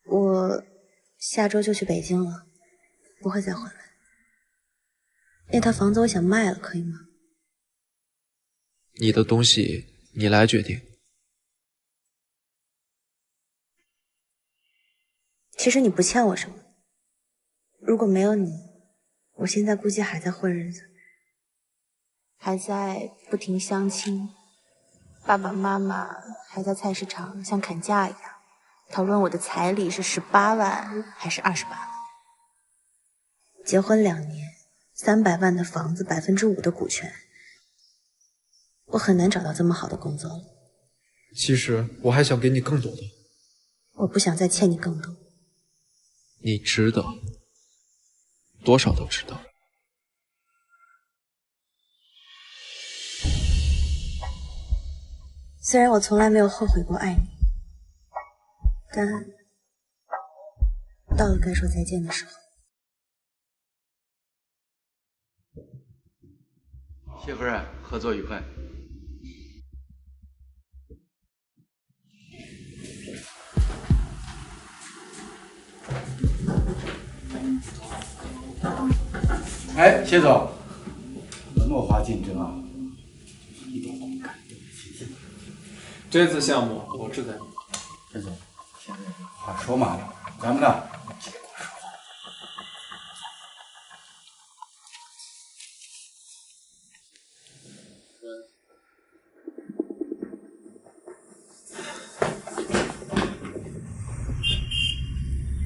我下周就去北京了，不会再回来。那套房子我想卖了，可以吗？你的东西你来决定。其实你不欠我什么，如果没有你，我现在估计还在混日子，还在不停相亲，爸爸妈妈还在菜市场像砍价一样讨论我的彩礼是18万还是28万。结婚2年，300万的房子，5%的股权，我很难找到这么好的工作了。其实我还想给你更多的。我不想再欠你更多。你值得，多少都值得。虽然我从来没有后悔过爱你，但到了该说再见的时候。谢夫人，合作愉快。哎，谢总，诺华竞争啊，一点都不敢。这次项目我志在。谢总，现在话说嘛，咱们呢，结果说话。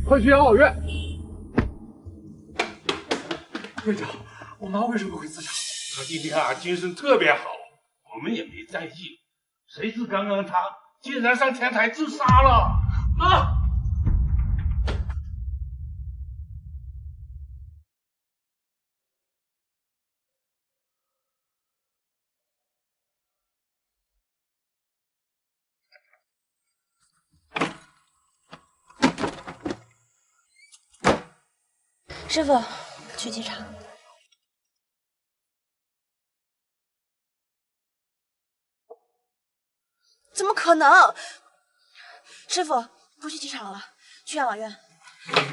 快去养老院！院长，我妈为什么会自杀？她今天精神特别好，我们也没在意。谁知刚刚她竟然上天台自杀了啊！师傅，去机场。怎么可能？师傅，不去机场了，去养老院。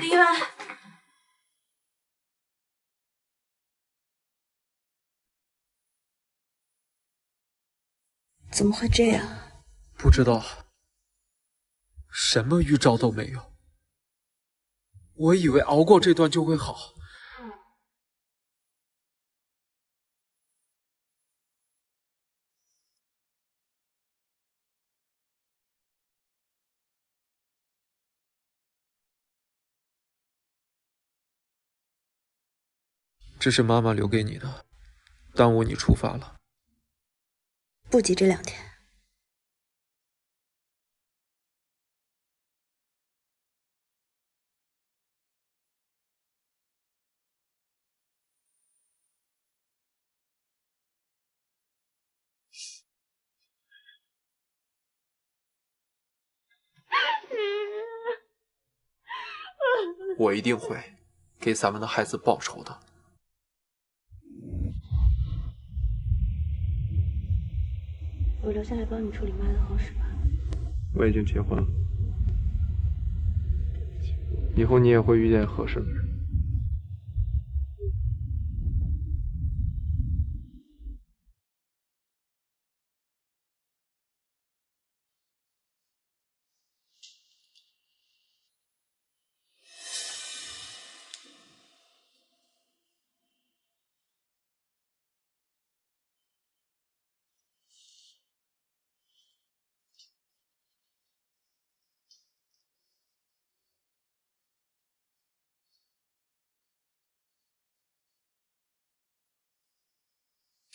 林渊，怎么会这样？不知道，什么预兆都没有。我以为熬过这段就会好。这是妈妈留给你的，耽误你出发了。不急这2天。我一定会给咱们的孩子报仇的。我留下来帮你处理妈的后事吧。我已经结婚了，以后你也会遇见合适的人。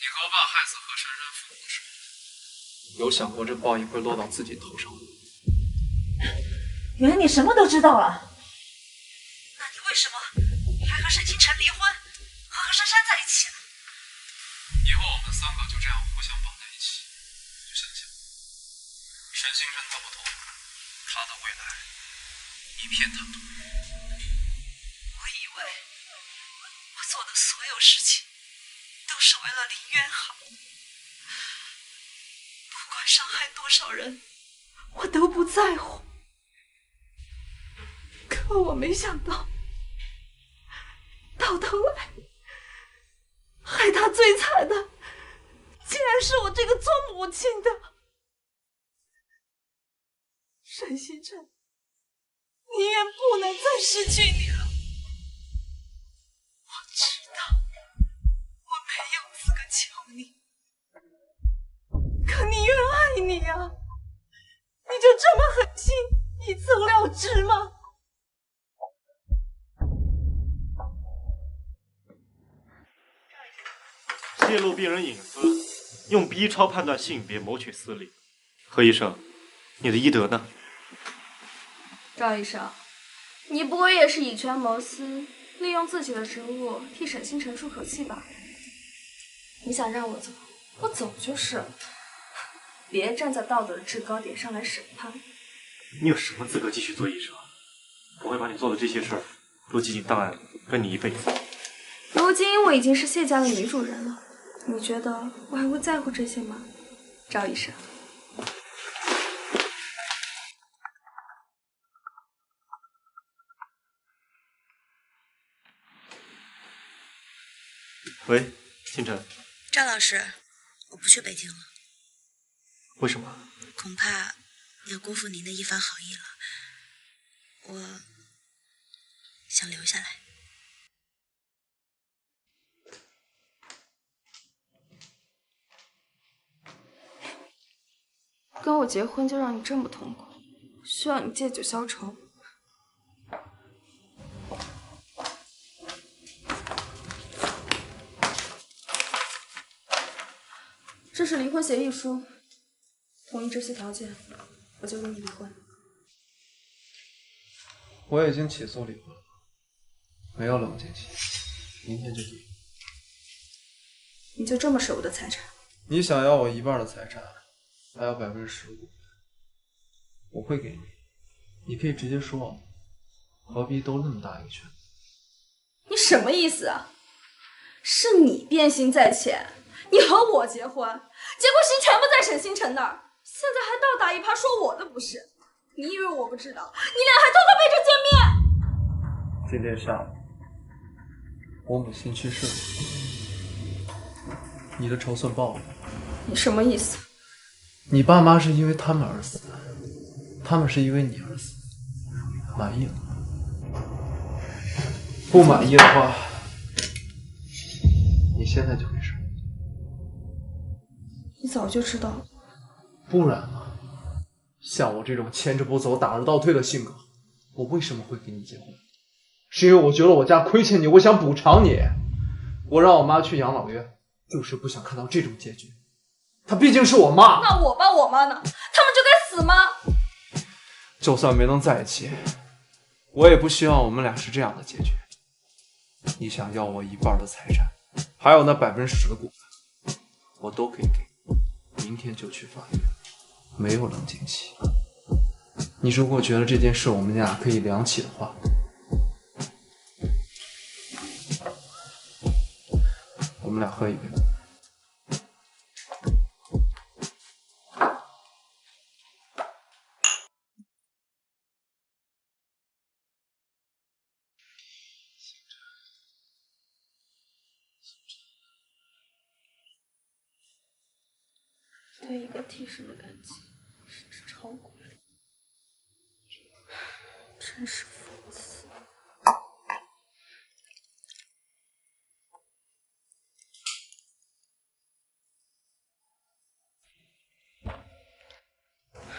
你和我爸害死何珊珊父母的时候，有想过这报应会落到自己头上吗？原来你什么都知道了。那你为什么还和沈星辰离婚，和何珊珊在一起呢？以后我们3个就这样互相绑在一起，你想想，沈星辰他不同，他的未来一片坦途。我以为我做的所有事情都是为了林渊好，不管伤害多少人，我都不在乎。可我没想到，到头来害他最惨的，竟然是我这个做母亲的。沈星辰，宁愿不能再失去你了。你呀？你就这么狠心一走了之吗？泄露病人隐私，用 B 超判断性别，谋取私利。何医生，你的医德呢？赵医生，你不过也是以权谋私，利用自己的职务替沈星辰出口气吧？你想让我走，我走就是。别站在道德的制高点上来审判。你有什么资格继续做医生？我会把你做的这些事儿都记进档案里，跟你一辈子。如今我已经是谢家的女主人了，你觉得我还会在乎这些吗，赵医生？喂，星辰。赵老师，我不去北京了。为什么？恐怕要辜负您的一番好意了。我想留下来。跟我结婚就让你这么痛苦，需要你借酒消愁。这是离婚协议书，同意这些条件，我就跟你离婚。我已经起诉离婚了，没有冷静期，明天就离。你就这么舍我的财产？你想要我一半的财产，还有15%的股份，我会给你。你可以直接说，何必兜那么大一个圈子？你什么意思啊？是你变心在前，你和我结婚，结果心全部在沈星辰那儿，现在还倒打一耙说我的不是。你以为我不知道？你俩还偷偷背着见面。今天下午，我母亲去世了，你的仇算报了。你什么意思？你爸妈是因为他们而死，他们是因为你而死。满意了？不满意的话，你现在就没事。你早就知道了。不然呢？像我这种牵着不走、打着倒退的性格，我为什么会跟你结婚？是因为我觉得我家亏欠你，我想补偿你。我让我妈去养老院，就是不想看到这种结局。她毕竟是我妈。那我爸我妈呢？他们就该死吗？就算没能在一起，我也不希望我们俩是这样的结局。你想要我一半的财产，还有那10%的股份，我都可以给你。明天就去法院，没有冷静期。你如果觉得这件事我们俩可以两起的话，我们俩喝一杯。对一个替身的感情，甚至超过了，真是讽刺。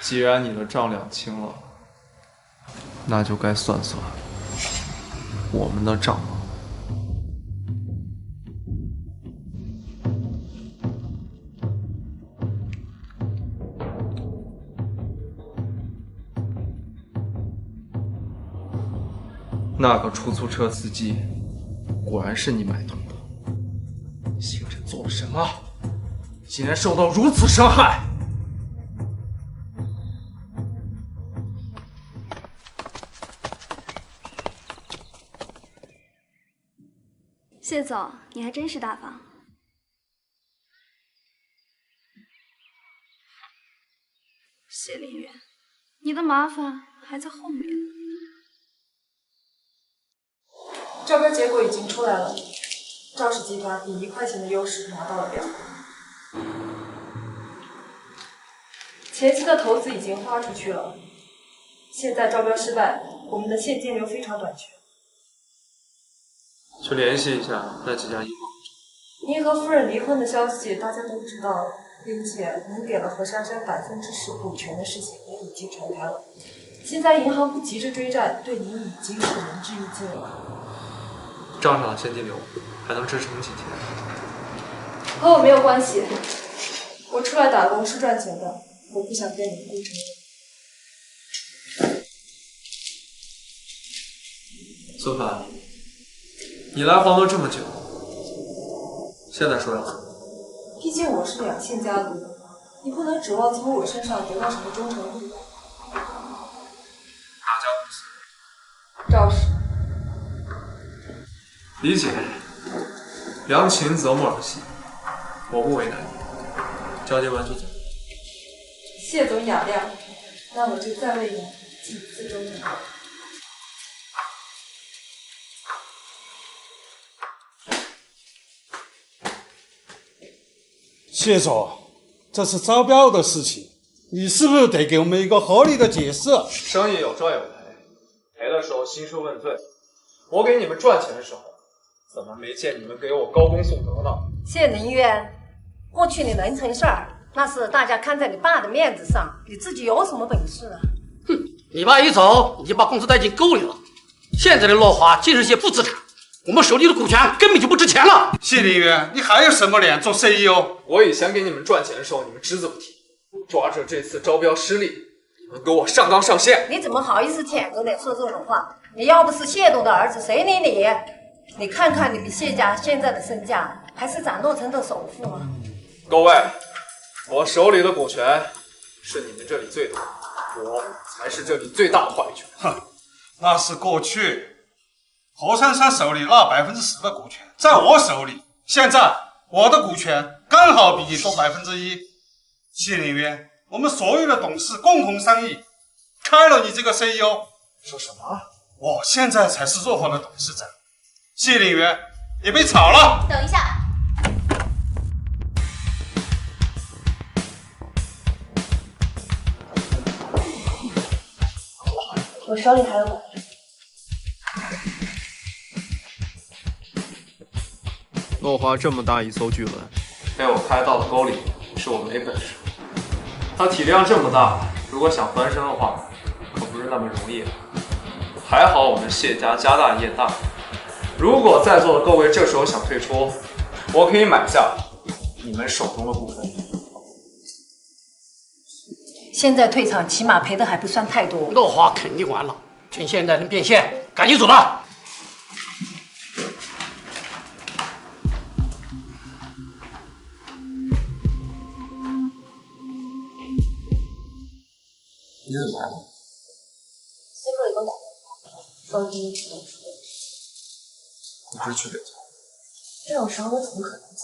既然你的账两清了，那就该算算我们的账了。那个出租车司机果然是你买通的。星辰做了什么，竟然受到如此伤害？谢总，你还真是大方。谢林远，你的麻烦还在后面。招标结果已经出来了，赵氏集团以1块钱的优势拿到了标。前期的投资已经花出去了，现在招标失败，我们的现金流非常短缺。去联系一下那几家银行。您和夫人离婚的消息大家都知道了，并且您给了何珊珊10%股权的事情也已经传开了。现在银行不急着追债，对您已经是仁至义尽了。账上的现金流还能支撑几天？和我没有关系，我出来打工是赚钱的，我不想跟你共成。孙凡，你来黄州这么久，现在说要走？毕竟我是两姓家族，你不能指望从我身上得到什么忠诚度。哪家公司？赵氏。理解，良禽择木而栖，我不为难你，交接完就走。谢总雅量，那我就再为你尽4周年。谢总，这是招标的事情，你是不是得给我们一个合理的解释？生意有赚有赔，赔的时候兴师问罪，我给你们赚钱的时候，怎么没见你们给我高功颂德呢？谢林渊，过去你能成事儿，那是大家看在你爸的面子上，你自己有什么本事啊？哼，你爸一走，你就把公司带进沟里了。现在的乐华尽是些负资产，我们手里的股权根本就不值钱了。谢林渊，你还有什么脸做 CEO？ 我以前给你们赚钱的时候，你们只字不提，抓着这次招标失利，你们给我上纲上线。你怎么好意思舔着脸说这种话？你要不是谢董的儿子，谁理你？你看看你们谢家现在的身价，还是展诺城的首富吗？各位，我手里的股权是你们这里最多，我才是这里最大的话语权。哼，那是过去。何珊珊手里那10%的股权在我手里，现在我的股权刚好比你多1%。谢林渊，我们所有的董事共同商议，开了你这个 CEO。说什么？我现在才是若华的董事长。谢林渊，你被炒了。等一下。我手里还有股权。诺华这么大一艘巨轮，被我开到了沟里，是我没本事。它体量这么大，如果想翻身的话，可不是那么容易的。还好我们谢家家大业大，如果在座的各位这时候想退出，我可以买下你们手中的股份。现在退场，起码赔的还不算太多。乐华肯定完了，趁现在能变现，赶紧走吧。你怎么来了？随口一个打电话，说你主动出轨。你不是去北京？这种时候我怎么可能走？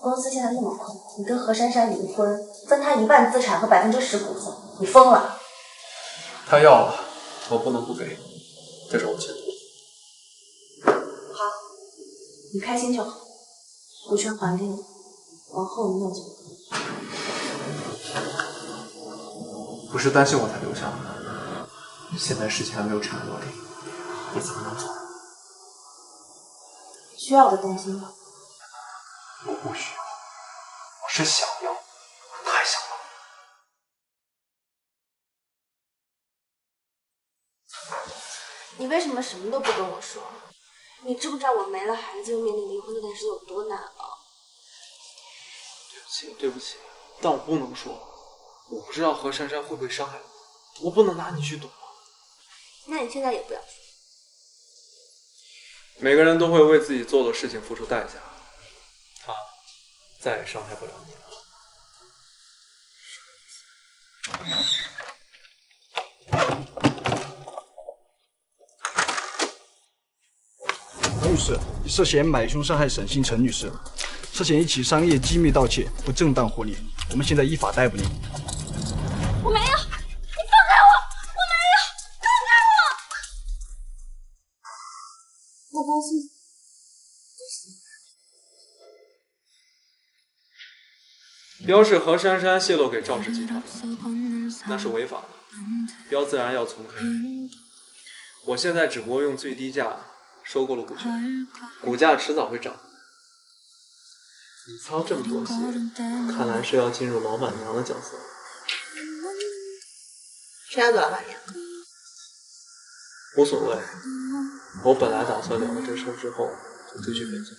公司现在那么困，你跟何珊珊离婚，分他1半资产和10%股份，你疯了？他要了，我不能不给，这是我欠的。好，你开心就好，股权还给你，往后你有就。不是担心我才留下的，现在事情还没有尘埃落定，你怎么能走？需要的东西吗？我不需要，我是想要，太想要。你为什么什么都不跟我说？你知不知道我没了孩子又面临离婚这件事有多难熬？对不起，但我不能说。我不知道何珊珊会不会伤害我，我不能拿你去赌。那你现在也不要说。每个人都会为自己做的事情付出代价，他再也伤害不了你了。陈女士，你涉嫌买凶伤害沈星辰女士，涉嫌1起商业机密盗窃、不正当获利，我们现在依法逮捕你。我没有，你放开我！我没有，放开我！我公司标是何珊珊泄露给赵氏集团，那是违法的，标自然要重开。我现在只不过用最低价收购了股权，股价迟早会涨。你操这么多心，看来是要进入老板娘的角色。谁要做老板娘？无所谓，我本来打算了了这事之后就飞去北京。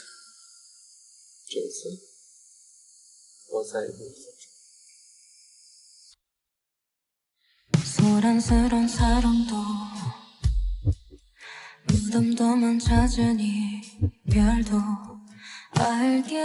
这次我再也不会松手。 소란스런 사랑도 무덤도만 찾은 이별도 알게